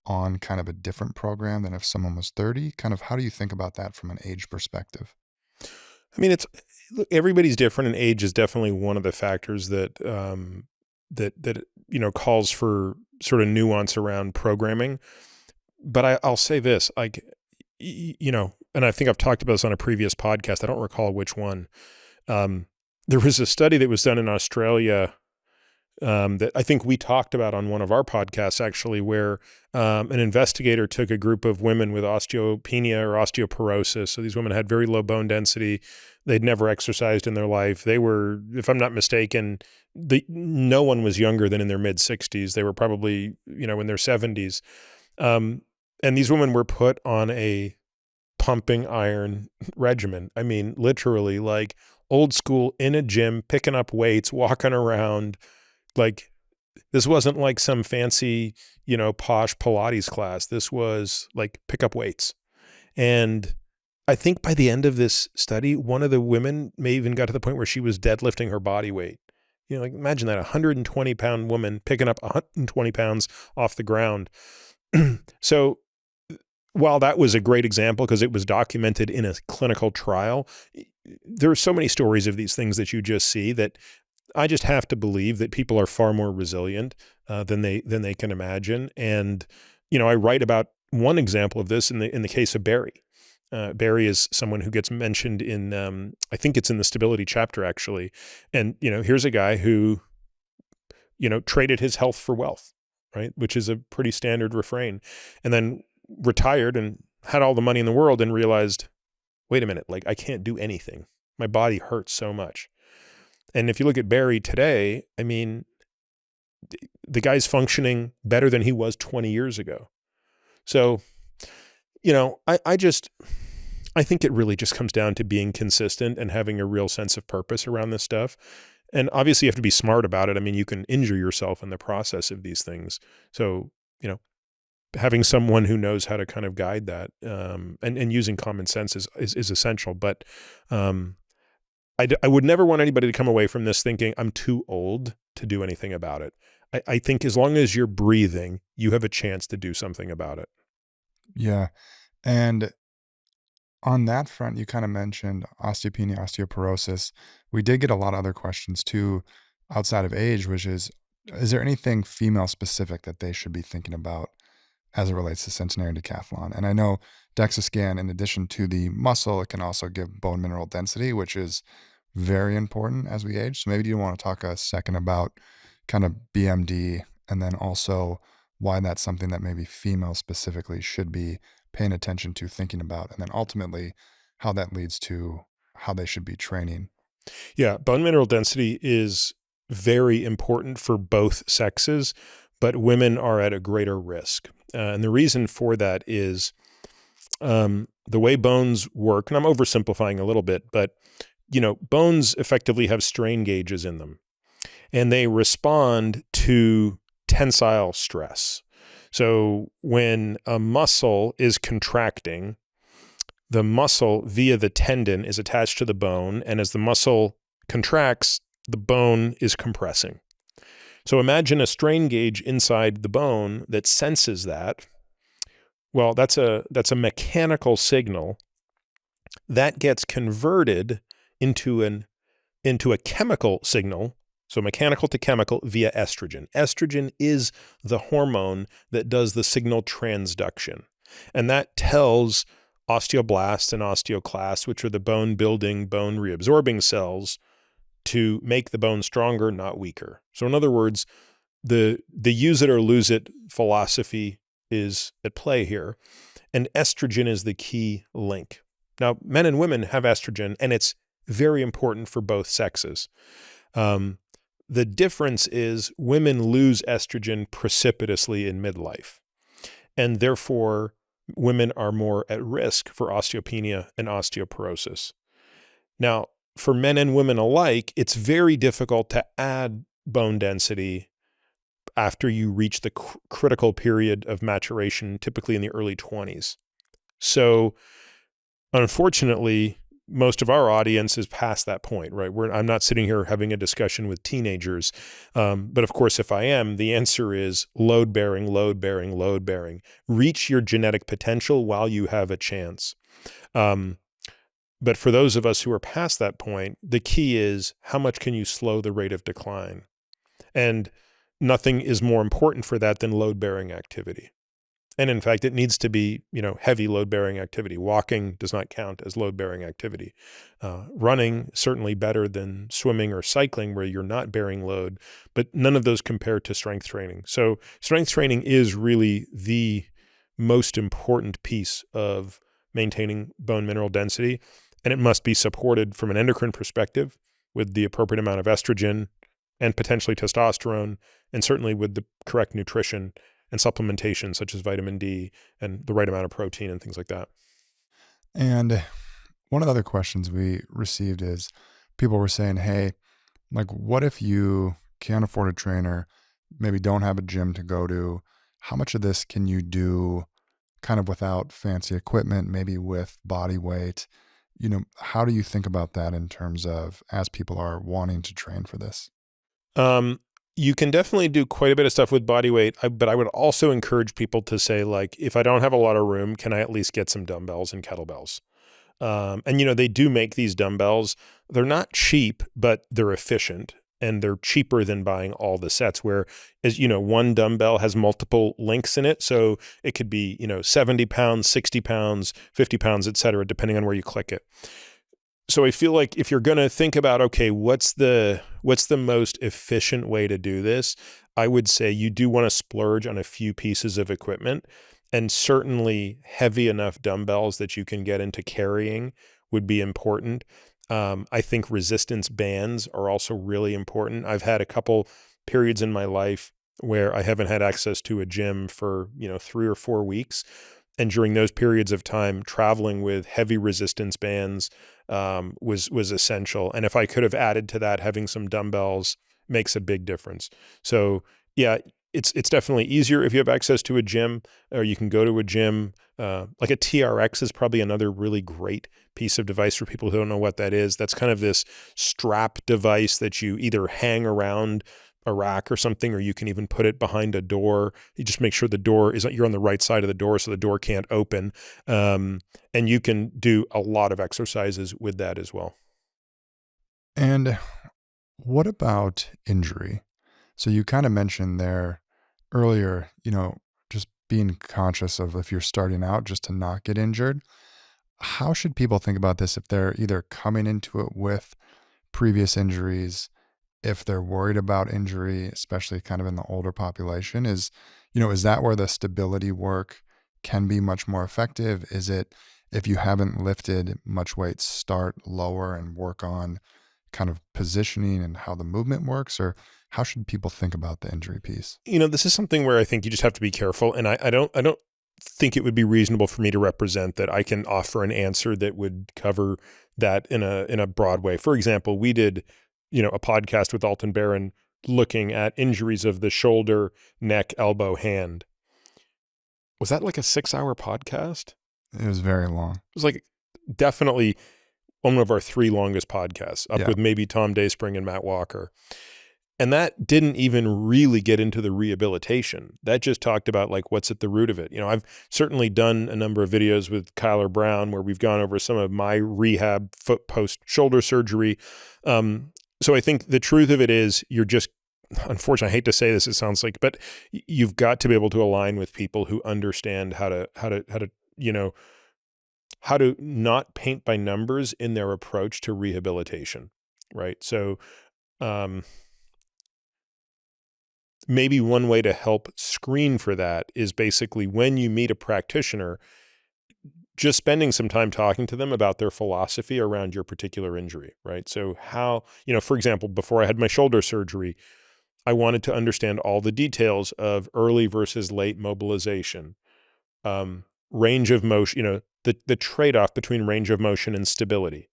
on kind of a different program than if someone was 30? Kind of how do you think about that from an age perspective? I mean, look, everybody's different, and age is definitely one of the factors that calls for sort of nuance around programming. But I'll say this, like, and I think I've talked about this on a previous podcast. I don't recall which one. There was a study that was done in Australia that I think we talked about on one of our podcasts, actually, where an investigator took a group of women with osteopenia or osteoporosis. So these women had very low bone density. They'd never exercised in their life. They were, if I'm not mistaken, no one was younger than in their mid-60s. They were probably, in their 70s. And these women were put on a pumping iron regimen. I mean, literally like old school in a gym, picking up weights, walking around. Like, this wasn't like some fancy, posh Pilates class. This was like pick up weights. And I think by the end of this study, one of the women may even got to the point where she was deadlifting her body weight. Like imagine that 120-pound woman picking up 120 pounds off the ground. So while that was a great example because it was documented in a clinical trial, there are so many stories of these things that you just see that I just have to believe that people are far more resilient than they can imagine. And I write about one example of this in the case of Barry. Barry is someone who gets mentioned in I think it's in the stability chapter actually. And here's a guy who traded his health for wealth, right? Which is a pretty standard refrain, and then retired and had all the money in the world and realized, wait a minute, like I can't do anything. My body hurts so much. And if you look at Barry today, I mean, the guy's functioning better than he was 20 years ago. So, I think it really just comes down to being consistent and having a real sense of purpose around this stuff. And obviously you have to be smart about it. I mean, you can injure yourself in the process of these things. So, having someone who knows how to kind of guide that and using common sense is essential. But I would never want anybody to come away from this thinking I'm too old to do anything about it. I think as long as you're breathing, you have a chance to do something about it. Yeah. And on that front, you kind of mentioned osteopenia, osteoporosis. We did get a lot of other questions too outside of age, which is there anything female specific that they should be thinking about as it relates to Centenarian Decathlon? And I know DEXA scan, in addition to the muscle, it can also give bone mineral density, which is very important as we age. So maybe you want to talk a second about kind of BMD and then also why that's something that maybe females specifically should be paying attention to, thinking about, and then ultimately how that leads to how they should be training? Yeah, bone mineral density is very important for both sexes, but women are at a greater risk. And the reason for that is the way bones work, and I'm oversimplifying a little bit, but bones effectively have strain gauges in them, and they respond to tensile stress. So when a muscle is contracting, the muscle via the tendon is attached to the bone, and as the muscle contracts, the bone is compressing. So imagine a strain gauge inside the bone that senses that. Well, that's a mechanical signal that gets converted into a chemical signal, so mechanical to chemical via estrogen. Estrogen is the hormone that does the signal transduction, and that tells osteoblasts and osteoclasts, which are the bone building, bone reabsorbing cells, to make the bone stronger, not weaker. So in other words, the use it or lose it philosophy is at play here, and estrogen is the key link. Now, men and women have estrogen, and it's very important for both sexes. The difference is women lose estrogen precipitously in midlife, and therefore women are more at risk for osteopenia and osteoporosis. Now, for men and women alike, it's very difficult to add bone density after you reach the critical period of maturation, typically in the early 20s. So unfortunately, most of our audience is past that point, right? I'm not sitting here having a discussion with teenagers. But of course, if I am, the answer is load bearing, load bearing, load bearing. Reach your genetic potential while you have a chance. But for those of us who are past that point, the key is how much can you slow the rate of decline? And nothing is more important for that than load bearing activity. And in fact, it needs to be, heavy load-bearing activity. Walking does not count as load-bearing activity. Running, certainly better than swimming or cycling where you're not bearing load, but none of those compare to strength training. So strength training is really the most important piece of maintaining bone mineral density, and it must be supported from an endocrine perspective with the appropriate amount of estrogen and potentially testosterone, and certainly with the correct nutrition and supplementation such as vitamin D and the right amount of protein and things like that. And one of the other questions we received is people were saying, hey, like, what if you can't afford a trainer, maybe don't have a gym to go to? How much of this can you do kind of without fancy equipment, maybe with body weight? How do you think about that in terms of as people are wanting to train for this? You can definitely do quite a bit of stuff with body weight, but I would also encourage people to say, like, if I don't have a lot of room, can I at least get some dumbbells and kettlebells? And they do make these dumbbells. They're not cheap, but they're efficient, and they're cheaper than buying all the sets where, as one dumbbell has multiple links in it. So it could be, 70 pounds, 60 pounds, 50 pounds, et cetera, depending on where you click it. So I feel like if you're going to think about, okay, what's the most efficient way to do this? I would say you do want to splurge on a few pieces of equipment, and certainly heavy enough dumbbells that you can get into carrying would be important. I think resistance bands are also really important. I've had a couple periods in my life where I haven't had access to a gym for, 3 or 4 weeks. And during those periods of time, traveling with heavy resistance bands was essential. And if I could have added to that, having some dumbbells makes a big difference. So yeah, it's definitely easier if you have access to a gym, or you can go to a gym. Like a TRX is probably another really great piece of device for people who don't know what that is. That's kind of this strap device that you either hang around a rack or something, or you can even put it behind a door. You just make sure the door you're on the right side of the door so the door can't open. And you can do a lot of exercises with that as well. And what about injury? So you kind of mentioned there earlier, just being conscious of if you're starting out just to not get injured. How should people think about this if they're either coming into it with previous injuries, if they're worried about injury, especially kind of in the older population? Is that where the stability work can be much more effective? Is it, if you haven't lifted much weight, start lower and work on kind of positioning and how the movement works? Or how should people think about the injury piece? This is something where I think you just have to be careful. And I don't think it would be reasonable for me to represent that I can offer an answer that would cover that in a broad way. For example, we did, a podcast with Alton Barron looking at injuries of the shoulder, neck, elbow, hand. Was that like a 6-hour podcast? It was very long. It was like definitely one of our 3 longest podcasts, up with maybe Tom Dayspring and Matt Walker. And that didn't even really get into the rehabilitation. That just talked about like what's at the root of it. I've certainly done a number of videos with Kyler Brown where we've gone over some of my rehab foot post shoulder surgery. So I think the truth of it is unfortunately, I hate to say this, it sounds like, but you've got to be able to align with people who understand how to not paint by numbers in their approach to rehabilitation, right? So, maybe one way to help screen for that is basically when you meet a practitioner, just spending some time talking to them about their philosophy around your particular injury, right? So how, for example, before I had my shoulder surgery, I wanted to understand all the details of early versus late mobilization, range of motion, the trade-off between range of motion and stability.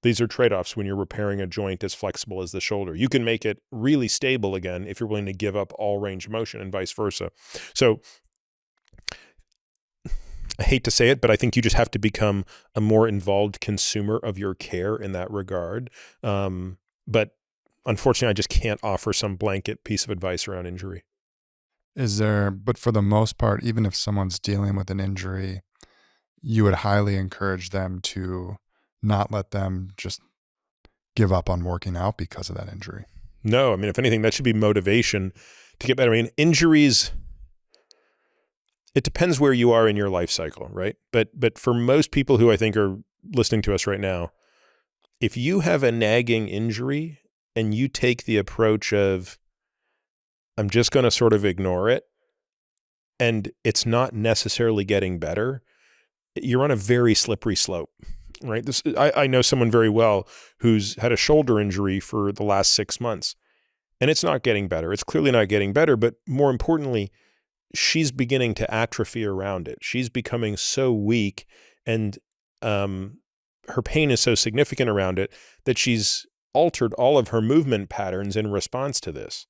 These are trade-offs when you're repairing a joint as flexible as the shoulder. You can make it really stable again if you're willing to give up all range of motion and vice versa. So I hate to say it, but I think you just have to become a more involved consumer of your care in that regard. But unfortunately, I just can't offer some blanket piece of advice around injury. But for the most part, even if someone's dealing with an injury, you would highly encourage them to not let them just give up on working out because of that injury. No, if anything, that should be motivation to get better. Injuries, it depends where you are in your life cycle, right? But for most people who I think are listening to us right now, if you have a nagging injury and you take the approach of, I'm just going to sort of ignore it, and it's not necessarily getting better, you're on a very slippery slope. Right. I know someone very well who's had a shoulder injury for the last 6 months, and it's not getting better. It's clearly not getting better, but more importantly, she's beginning to atrophy around it. She's becoming so weak, and her pain is so significant around it that she's altered all of her movement patterns in response to this.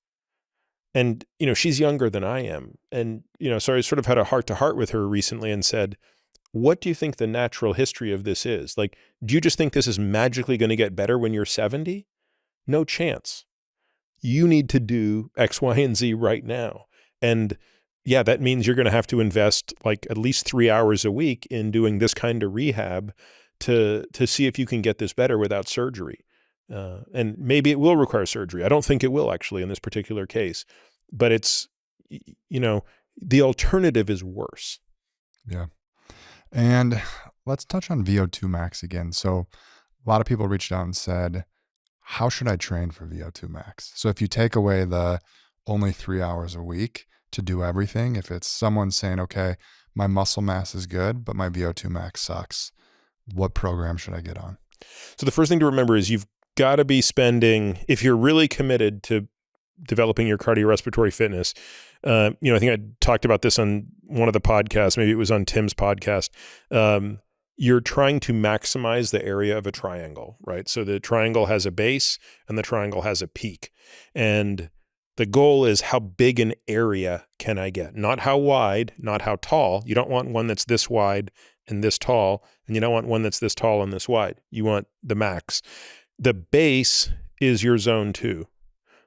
And, she's younger than I am. And, so I sort of had a heart-to-heart with her recently and said, what do you think the natural history of this is? Like, do you just think this is magically going to get better when you're 70? No chance. You need to do X, Y, and Z right now. And yeah, that means you're going to have to invest like at least 3 hours a week in doing this kind of rehab to see if you can get this better without surgery. And maybe it will require surgery. I don't think it will actually in this particular case, but it's, the alternative is worse. Yeah. And let's touch on VO2 max again. So a lot of people reached out and said, how should I train for VO2 max? So if you take away the only 3 hours a week to do everything, if it's someone saying, okay, my muscle mass is good, but my VO2 max sucks, what program should I get on? So the first thing to remember is you've got to be spending, if you're really committed to developing your cardiorespiratory fitness, I think I talked about this on one of the podcasts, maybe it was on Tim's podcast. You're trying to maximize the area of a triangle, right? So the triangle has a base and the triangle has a peak. And the goal is how big an area can I get? Not how wide, not how tall. You don't want one that's this wide and this tall, and you don't want one that's this tall and this wide. You want the max. The base is your zone 2.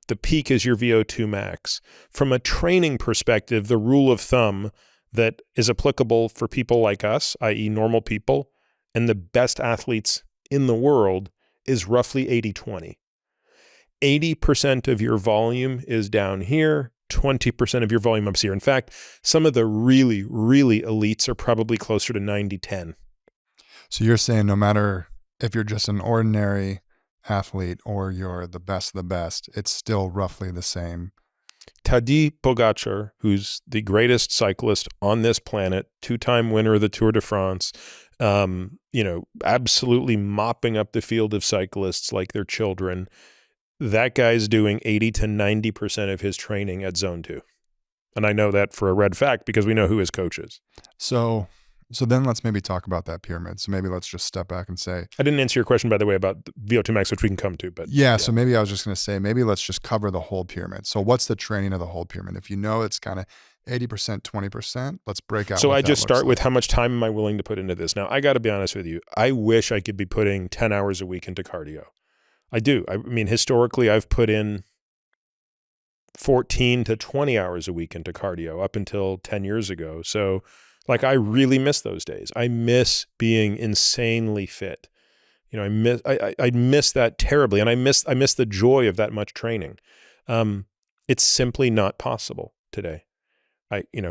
The peak is your VO2 max. From a training perspective, the rule of thumb that is applicable for people like us, i.e. normal people, and the best athletes in the world is roughly 80-20. 80% of your volume is down here, 20% of your volume up here. In fact, some of the really, really elites are probably closer to 90-10. So you're saying no matter if you're just an ordinary athlete or you're the best of the best, it's still roughly the same Tadej Pogacar, who's the greatest cyclist on this planet, 2-time winner of the Tour de France, absolutely mopping up the field of cyclists like they're children. That guy's doing 80 to 90% of his training at zone 2. And I know that for a red fact because we know who his coach is. So then let's maybe talk about that pyramid. So maybe let's just step back and say, I didn't answer your question, by the way, about VO2 max, which we can come to. But yeah. So maybe I was just going to say, maybe let's just cover the whole pyramid. So what's the training of the whole pyramid? If you know it's kind of 80%, 20%, let's break out. So what I that just looks start with like. how much time am I willing to put into this? Now, I got to be honest with you. I wish I could be putting 10 hours a week into cardio. I do. I mean, historically, I've put in 14 to 20 hours a week into cardio up until 10 years ago. So like, I really miss those days. I miss being insanely fit. I miss that terribly. And I miss the joy of that much training. It's simply not possible today.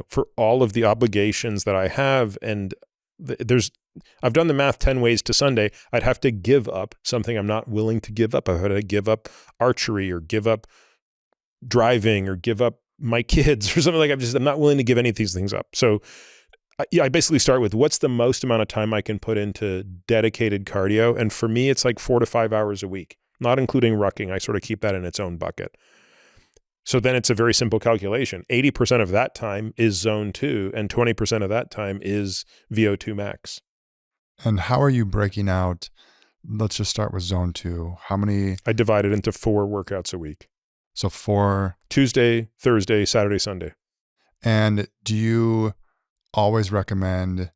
For all of the obligations that I have, and I've done the math 10 ways to Sunday. I'd have to give up something I'm not willing to give up. I had to give up archery or give up driving or give up my kids or something like that. I'm not willing to give any of these things up. So I basically start with what's the most amount of time I can put into dedicated cardio. And for me, it's like 4 to 5 hours a week, not including rucking. I sort of keep that in its own bucket. So then it's a very simple calculation. 80% of that time is zone 2 and 20% of that time is VO2 max. And how are you breaking out? Let's just start with zone 2. How many? I divide it into 4 workouts a week. So 4. Tuesday, Thursday, Saturday, Sunday. And do you always recommend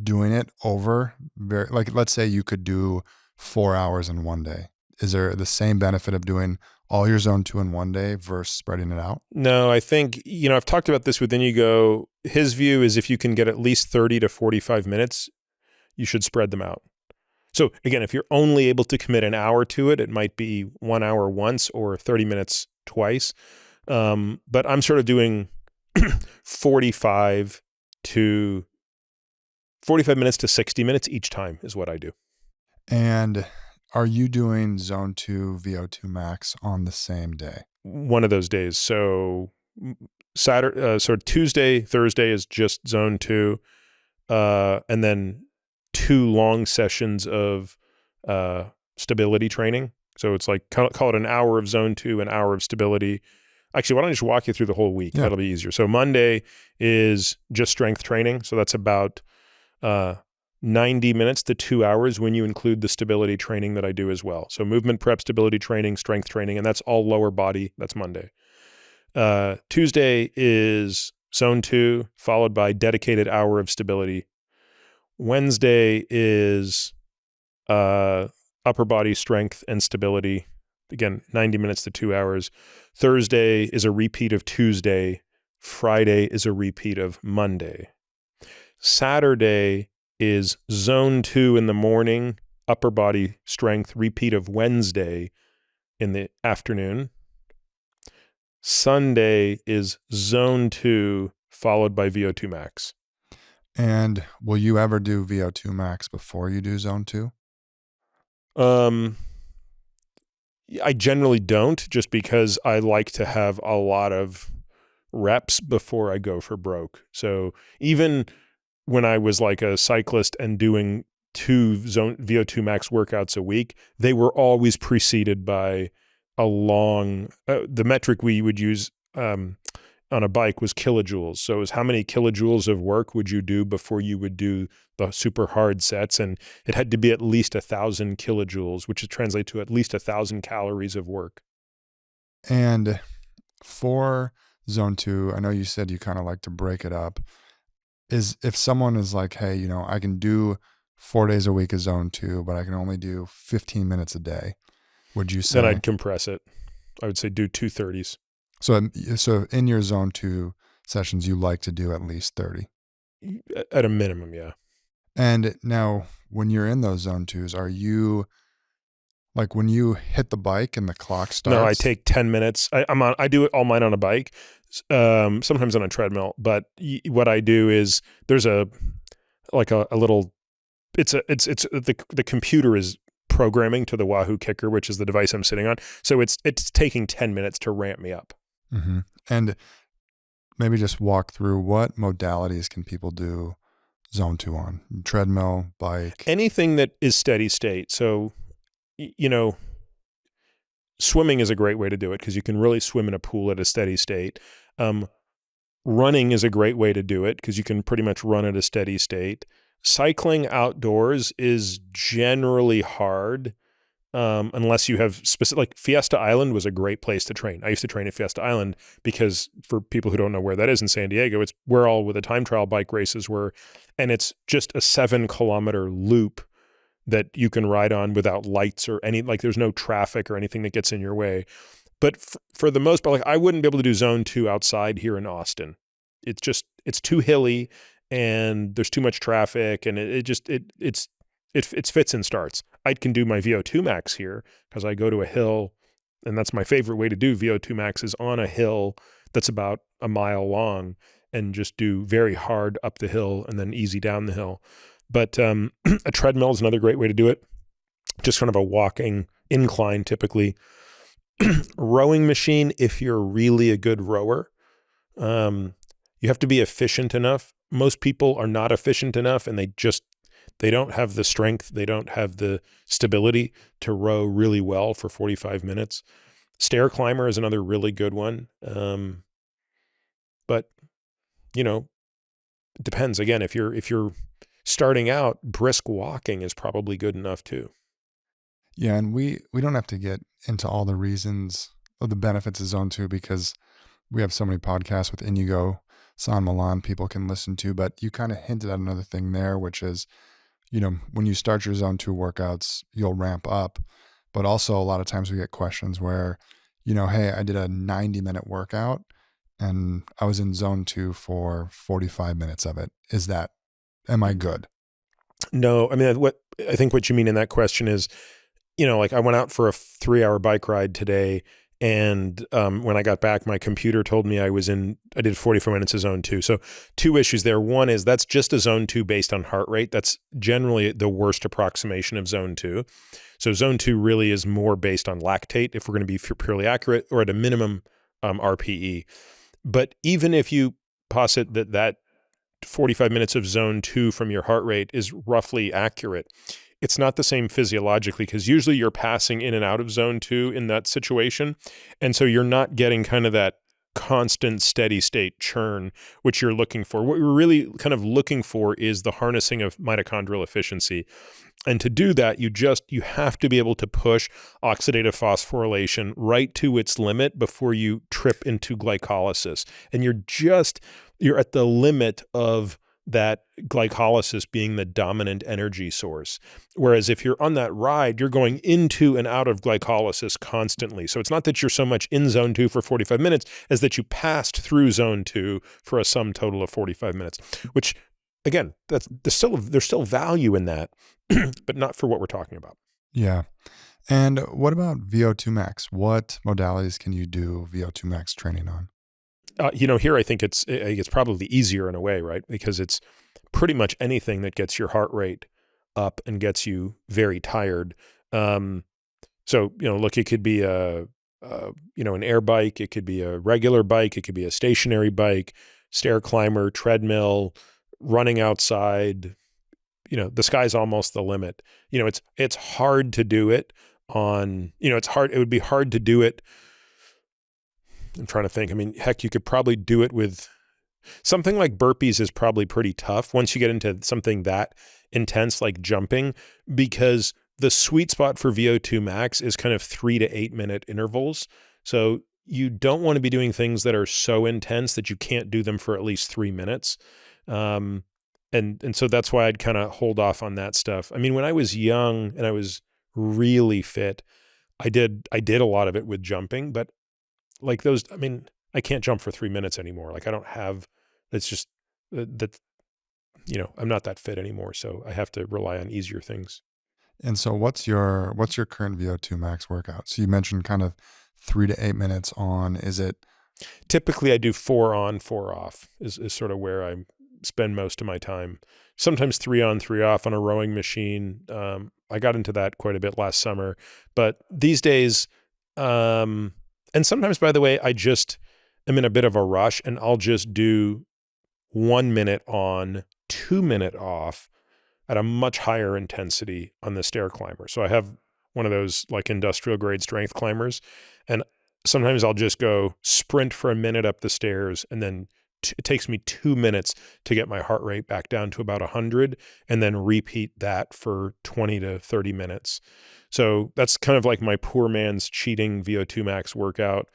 doing it over? Like, let's say you could do 4 hours in one day. Is there the same benefit of doing all your zone 2 in one day versus spreading it out? No, I think, I've talked about this with Inigo. His view is if you can get at least 30 to 45 minutes, you should spread them out. So again, if you're only able to commit an hour to it, it might be 1 hour once or 30 minutes twice. But I'm sort of doing 45 minutes to 60 minutes each time is what I do. And are you doing zone 2 VO2 max on the same day? One of those days. So Tuesday, Thursday is just zone 2. And then 2 long sessions of stability training. So it's like, call it an hour of zone 2, an hour of stability. Actually, why don't I just walk you through the whole week? Yeah. That'll be easier. So Monday is just strength training. So that's about 90 minutes to 2 hours when you include the stability training that I do as well. So movement prep, stability training, strength training, and that's all lower body. That's Monday. Tuesday is zone 2, followed by dedicated hour of stability. Wednesday is upper body strength and stability. Again, 90 minutes to 2 hours. Thursday is a repeat of Tuesday. Friday is a repeat of Monday. Saturday is zone 2 in the morning, upper body strength, repeat of Wednesday in the afternoon. Sunday is zone 2 followed by VO2 max. And will you ever do VO2 max before you do zone 2? I generally don't, just because I like to have a lot of reps before I go for broke. So even when I was like a cyclist and doing 2 zone VO2 max workouts a week, they were always preceded by a long, the metric we would use on a bike was kilojoules. So it was how many kilojoules of work would you do before you would do the super hard sets? And it had to be at least 1,000 kilojoules, which translates to at least 1,000 calories of work. And for zone 2, I know you said you kind of like to break it up. Is if someone is like, hey, I can do 4 days a week of zone 2, but I can only do 15 minutes a day. Would you say? Then I'd compress it. I would say do 2 30s. So in your zone 2 sessions, you like to do at least 30? At a minimum, yeah. And now when you're in those zone 2s, are you, like when you hit the bike and the clock starts? No, I take 10 minutes. I do all mine on a bike, sometimes on a treadmill. But what I do is there's a little, the computer is programming to the Wahoo Kicker, which is the device I'm sitting on. So it's taking 10 minutes to ramp me up. And maybe just walk through what modalities can people do zone 2 on? Treadmill, bike. Anything that is steady state. So, you know, swimming is a great way to do it because you can really swim in a pool at a steady state. Running is a great way to do it because you can pretty much run at a steady state. Cycling outdoors is generally hard unless you have specific, like Fiesta Island was a great place to train. I used to train at Fiesta Island because for people who don't know where that is in San Diego, it's where all the time trial bike races were. And it's just a 7-kilometer loop that you can ride on without lights or any, like there's no traffic or anything that gets in your way. But for the most part, like I wouldn't be able to do zone 2 outside here in Austin. It's too hilly and there's too much traffic and it's fits and starts. I can do my VO2 max here because I go to a hill and that's my favorite way to do VO2 max is on a hill that's about a mile long and just do very hard up the hill and then easy down the hill. But a treadmill is another great way to do it. Just kind of a walking incline typically. Rowing machine, if you're really a good rower, you have to be efficient enough. Most people are not efficient enough and they don't have the strength, they don't have the stability to row really well for 45 minutes. Stair climber is another really good one. But it depends. Again, if you're starting out, brisk walking is probably good enough too. Yeah, and we don't have to get into all the reasons of the benefits of zone 2 because we have so many podcasts with Inigo, San Milan people can listen to, but you kind of hinted at another thing there, which is, when you start your zone 2 workouts, you'll ramp up, but also a lot of times we get questions where, hey, I did a 90-minute workout and I was in zone 2 for 45 minutes of it. Am I good? No, I mean, I think what you mean in that question is, like I went out for a 3-hour bike ride today and when I got back, my computer told me I did 44 minutes of zone 2. So 2 issues there. One is that's just a zone 2 based on heart rate. That's generally the worst approximation of zone 2. So zone 2 really is more based on lactate if we're going to be purely accurate or at a minimum RPE. But even if you posit that 45 minutes of zone 2 from your heart rate is roughly accurate, it's not the same physiologically because usually you're passing in and out of zone 2 in that situation. And so you're not getting kind of that constant steady state churn, which you're looking for. What you're really kind of looking for is the harnessing of mitochondrial efficiency. And to do that, you have to be able to push oxidative phosphorylation right to its limit before you trip into glycolysis. And you're at the limit of that glycolysis being the dominant energy source. Whereas if you're on that ride, you're going into and out of glycolysis constantly. So it's not that you're so much in zone 2 for 45 minutes as that you passed through zone 2 for a sum total of 45 minutes, which again, there's still value in that, but not for what we're talking about. Yeah. And what about VO2 max? What modalities can you do VO2 max training on? Here I think it's probably easier in a way, right? Because it's pretty much anything that gets your heart rate up and gets you very tired. Look, it could be an air bike, it could be a regular bike, it could be a stationary bike, stair climber, treadmill, running outside. The sky's almost the limit. It's hard to do it on. It would be hard to do it. I'm trying to think. I mean, heck, you could probably do it with something like burpees is probably pretty tough once you get into something that intense like jumping, because the sweet spot for VO2 max is kind of 3 to 8 minute intervals. So you don't want to be doing things that are so intense that you can't do them for at least 3 minutes. And so that's why I'd kind of hold off on that stuff. I mean, when I was young and I was really fit, I did a lot of it with jumping, but like those, I mean, I can't jump for 3 minutes anymore. Like I don't have, it's just that, I'm not that fit anymore. So I have to rely on easier things. And so what's your current VO2 max workout? So you mentioned kind of 3 to 8 minutes on. Is it? Typically I do 4 on, 4 off is sort of where I spend most of my time. Sometimes 3 on, 3 off on a rowing machine. I got into that quite a bit last summer, but these days, and sometimes, by the way, I just, am in a bit of a rush and I'll just do 1 minute on, 2 minute off at a much higher intensity on the stair climber. So I have one of those like industrial grade strength climbers, and sometimes I'll just go sprint for a minute up the stairs, and then it takes me 2 minutes to get my heart rate back down to about 100, and then repeat that for 20 to 30 minutes. So that's kind of like my poor man's cheating VO2 max workout.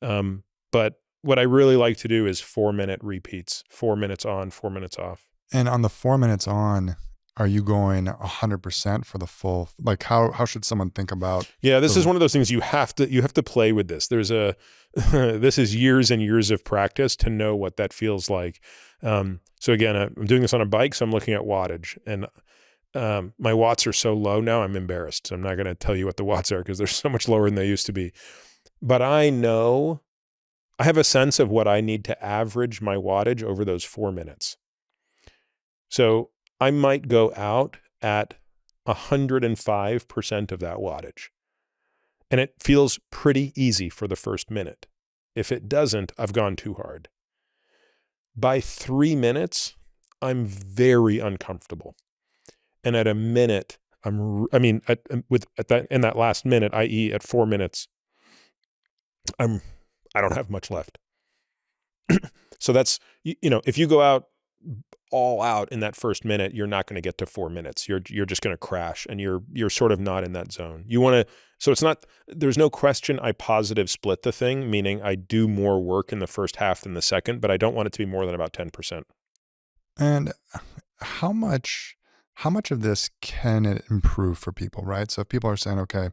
But what I really like to do is 4 minute repeats, 4 minutes on, 4 minutes off. And on the 4 minutes on, are you going 100% for the full? Like how should someone think about? Yeah, this is one of those things you have to play with this. There's a this is years and years of practice to know what that feels like. So again, I'm doing this on a bike, so I'm looking at wattage, and my watts are so low now, I'm embarrassed. So I'm not going to tell you what the watts are because they're so much lower than they used to be. But I know, I have a sense of what I need to average my wattage over those 4 minutes. So I might go out at 105% of that wattage. And it feels pretty easy for the first minute. If it doesn't, I've gone too hard. By 3 minutes, I'm very uncomfortable. And at a minute, in that last minute, i.e. at 4 minutes, I don't have much left. So that's, if you go out all out in that first minute, you're not going to get to 4 minutes. You're just going to crash, and you're sort of not in that zone. So it's not, there's no question I positive split the thing, meaning I do more work in the first half than the second, but I don't want it to be more than about 10%. And how much of this can it improve for people, right? So if people are saying, okay,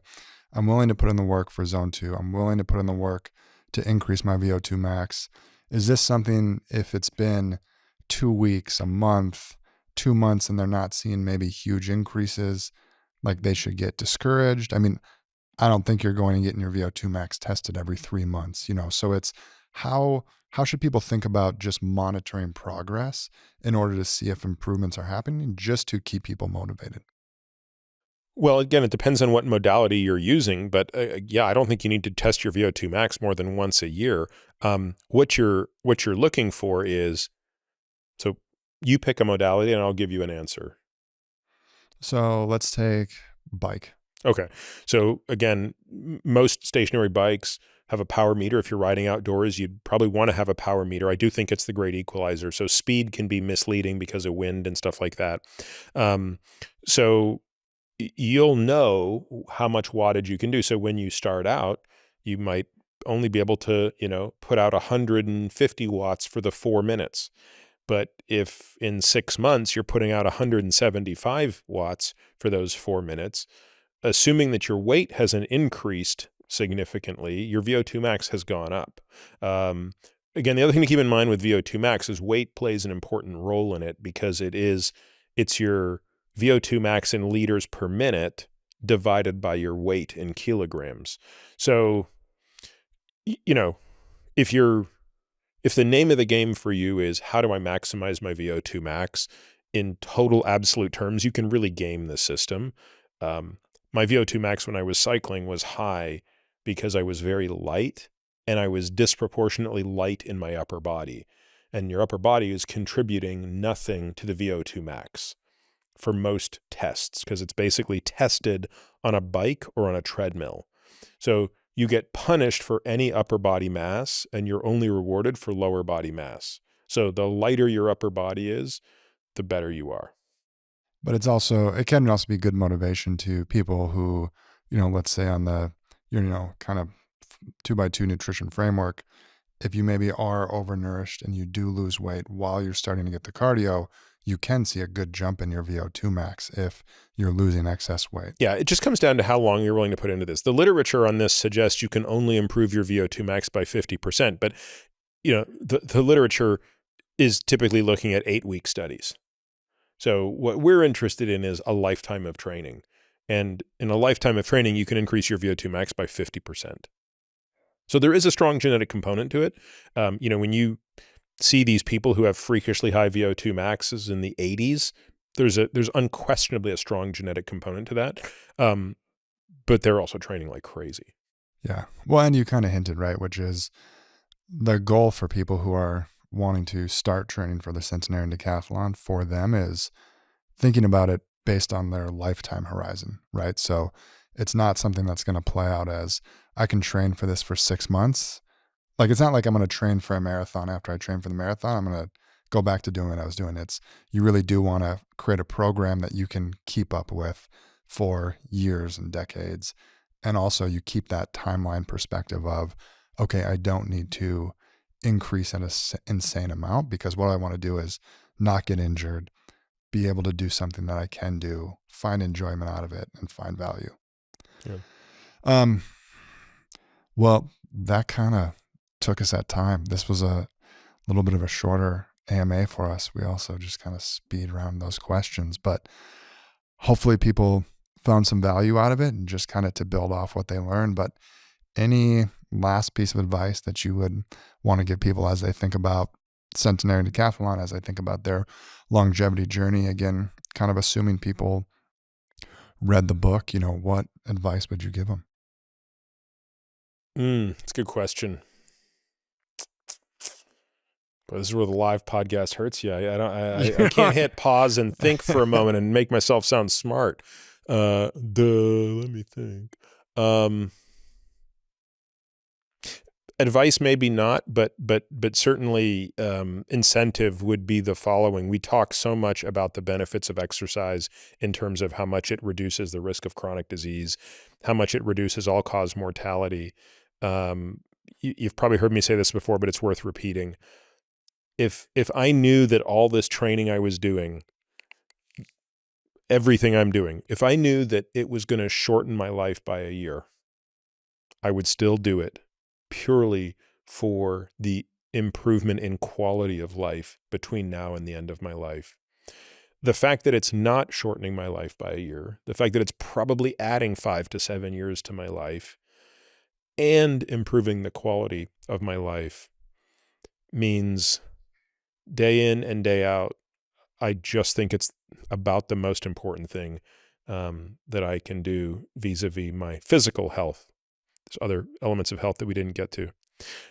I'm willing to put in the work for zone 2, I'm willing to put in the work to increase my VO2 max. Is this something, if it's been 2 weeks, a month, 2 months, and they're not seeing maybe huge increases, like they should get discouraged? I mean, I don't think you're going and getting your VO2 max tested every 3 months, so it's how should people think about just monitoring progress in order to see if improvements are happening, just to keep people motivated? Well, again, it depends on what modality you're using, but yeah, I don't think you need to test your VO2 max more than once a year. What you're looking for is, so you pick a modality and I'll give you an answer. So let's take bike. Okay. So again, most stationary bikes have a power meter. If you're riding outdoors, you'd probably want to have a power meter. I do think it's the great equalizer. So speed can be misleading because of wind and stuff like that. So you'll know how much wattage you can do. So when you start out, you might only be able to, put out 150 watts for the 4 minutes. But if in 6 months you're putting out 175 watts for those 4 minutes, assuming that your weight hasn't increased significantly, your VO2 max has gone up. Again, the other thing to keep in mind with VO2 max is weight plays an important role in it, because it's your VO2 max in liters per minute divided by your weight in kilograms. So, if the name of the game for you is how do I maximize my VO2 max in total absolute terms, you can really game the system. My VO2 max when I was cycling was high because I was very light, and I was disproportionately light in my upper body. And your upper body is contributing nothing to the VO2 max for most tests, because it's basically tested on a bike or on a treadmill. So you get punished for any upper body mass, and you're only rewarded for lower body mass. So the lighter your upper body is, the better you are. But it can also be good motivation to people who, let's say on the, kind of 2x2 nutrition framework, if you maybe are overnourished and you do lose weight while you're starting to get the cardio, you can see a good jump in your VO2 max if you're losing excess weight. Yeah, it just comes down to how long you're willing to put into this. The literature on this suggests you can only improve your VO2 max by 50%, but the literature is typically looking at 8-week studies. So what we're interested in is a lifetime of training. And in a lifetime of training, you can increase your VO2 max by 50%. So there is a strong genetic component to it. When you see these people who have freakishly high VO2 maxes in the 80s, there's unquestionably a strong genetic component to that. But they're also training like crazy. Yeah. Well, and you kind of hinted, right, which is the goal for people who are wanting to start training for the Centenarian Decathlon for them is thinking about it based on their lifetime horizon, right? So it's not something that's going to play out as I can train for this for 6 months. Like, it's not like I'm going to train for a marathon. After I train for the marathon, I'm going to go back to doing what I was doing. It's, you really do want to create a program that you can keep up with for years and decades. And also you keep that timeline perspective of, okay, I don't need to increase at an insane amount, because what I want to do is not get injured, be able to do something that I can do, find enjoyment out of it, and find value. Yeah. Well, that kind of took us at time. This was a little bit of a shorter AMA for us. We also just kind of speed around those questions, but hopefully people found some value out of it and just kind of to build off what they learned. But any last piece of advice that you would want to give people as they think about Centenarian Decathlon, as they think about their longevity journey? Again, kind of assuming people read the book, what advice would you give them? It's a good question. But this is where the live podcast hurts you. I can't hit pause and think for a moment and make myself sound smart. Let me think. Advice maybe not, but certainly incentive would be the following. We talk so much about the benefits of exercise in terms of how much it reduces the risk of chronic disease, how much it reduces all-cause mortality. You've probably heard me say this before, but it's worth repeating. If I knew that all this training I was doing, everything I'm doing, if I knew that it was going to shorten my life by a year, I would still do it purely for the improvement in quality of life between now and the end of my life. The fact that it's not shortening my life by a year, the fact that it's probably adding 5 to 7 years to my life and improving the quality of my life means day in and day out, I just think it's about the most important thing that I can do vis-a-vis my physical health. There's other elements of health that we didn't get to.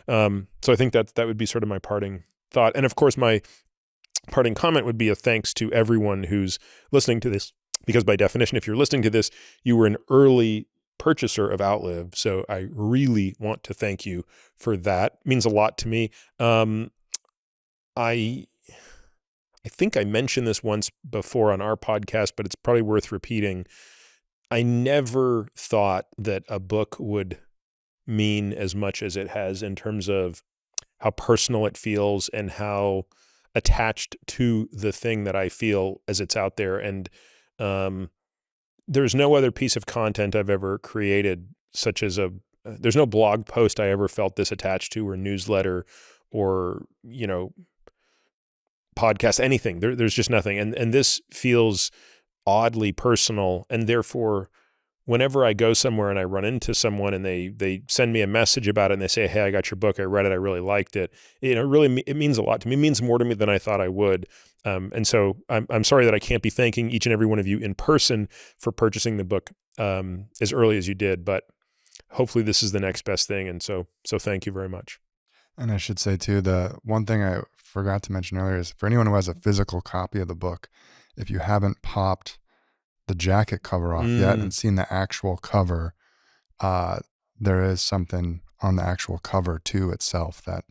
So I think that would be sort of my parting thought. And of course, my parting comment would be a thanks to everyone who's listening to this, because by definition, if you're listening to this, you were an early purchaser of Outlive. So I really want to thank you for that. It means a lot to me. I think I mentioned this once before on our podcast, but it's probably worth repeating. I never thought that a book would mean as much as it has in terms of how personal it feels and how attached to the thing that I feel as it's out there. And there's no other piece of content I've ever created, such as there's no blog post I ever felt this attached to, or newsletter, or, podcast, anything. There's just nothing. And this feels oddly personal. And therefore, whenever I go somewhere and I run into someone and they send me a message about it and they say, hey, I got your book, I read it, I really liked it. It means a lot to me. It means more to me than I thought I would. And so I'm sorry that I can't be thanking each and every one of you in person for purchasing the book as early as you did, but hopefully this is the next best thing. And so thank you very much. And I should say too, the one thing I forgot to mention earlier is for anyone who has a physical copy of the book, if you haven't popped the jacket cover off yet and seen the actual cover, there is something on the actual cover too itself that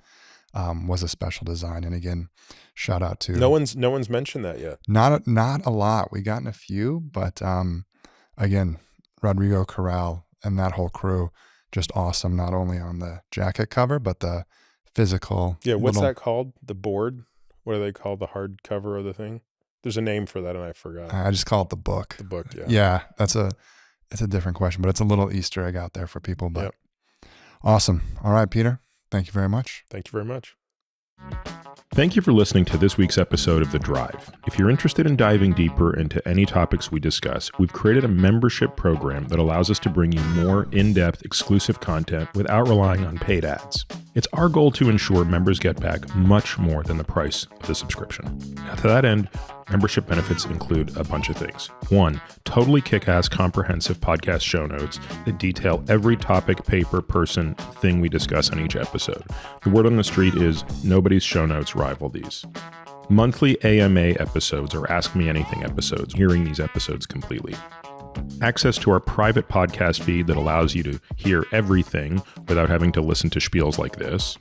was a special design. And again, shout out to no one's mentioned that yet. Not a lot. We gotten a few, but again, Rodrigo Corral and that whole crew, just awesome. Not only on the jacket cover, but the physical. Yeah, what's that called? The board? What do they call the hard cover of the thing? There's a name for that, and I forgot. I just call it the book. The book, yeah. Yeah, it's a different question, but it's a little Easter egg out there for people. But Awesome. All right, Peter. Thank you very much. Thank you very much. Thank you for listening to this week's episode of The Drive. If you're interested in diving deeper into any topics we discuss, we've created a membership program that allows us to bring you more in-depth, exclusive content without relying on paid ads. It's our goal to ensure members get back much more than the price of the subscription. Now, to that end, membership benefits include a bunch of things. 1, totally kick-ass comprehensive podcast show notes that detail every topic, paper, person, thing we discuss on each episode. The word on the street is nobody's show notes rival these. Monthly AMA episodes or Ask Me Anything episodes, hearing these episodes completely. Access to our private podcast feed that allows you to hear everything without having to listen to spiels like this.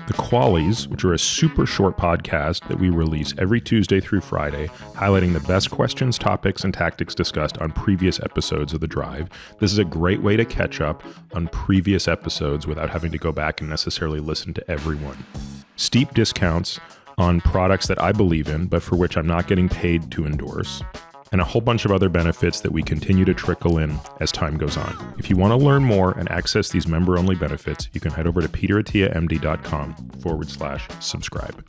The Qualies, which are a super short podcast that we release every Tuesday through Friday, highlighting the best questions, topics, and tactics discussed on previous episodes of The Drive. This is a great way to catch up on previous episodes without having to go back and necessarily listen to everyone. Steep discounts on products that I believe in, but for which I'm not getting paid to endorse. And a whole bunch of other benefits that we continue to trickle in as time goes on. If you want to learn more and access these member-only benefits, you can head over to peterattiamd.com/subscribe.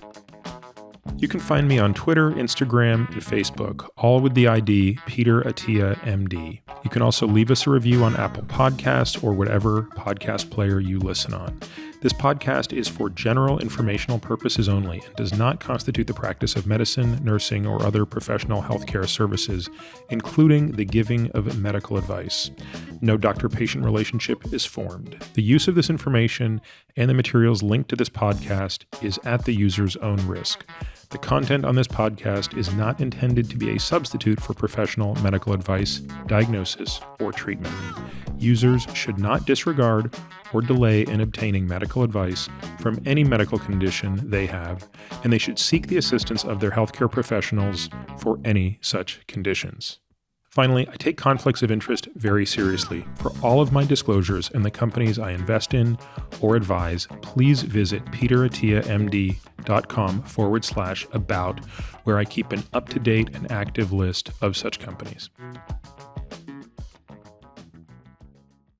You can find me on Twitter, Instagram, and Facebook, all with the ID Peter Attia MD. You can also leave us a review on Apple Podcasts or whatever podcast player you listen on. This podcast is for general informational purposes only and does not constitute the practice of medicine, nursing, or other professional healthcare services, including the giving of medical advice. No doctor-patient relationship is formed. The use of this information and the materials linked to this podcast is at the user's own risk. The content on this podcast is not intended to be a substitute for professional medical advice, diagnosis, or treatment. Users should not disregard or delay in obtaining medical advice from any medical condition they have, and they should seek the assistance of their healthcare professionals for any such conditions. Finally, I take conflicts of interest very seriously. For all of my disclosures and the companies I invest in or advise, please visit peterattiamd.com/about, where I keep an up-to-date and active list of such companies.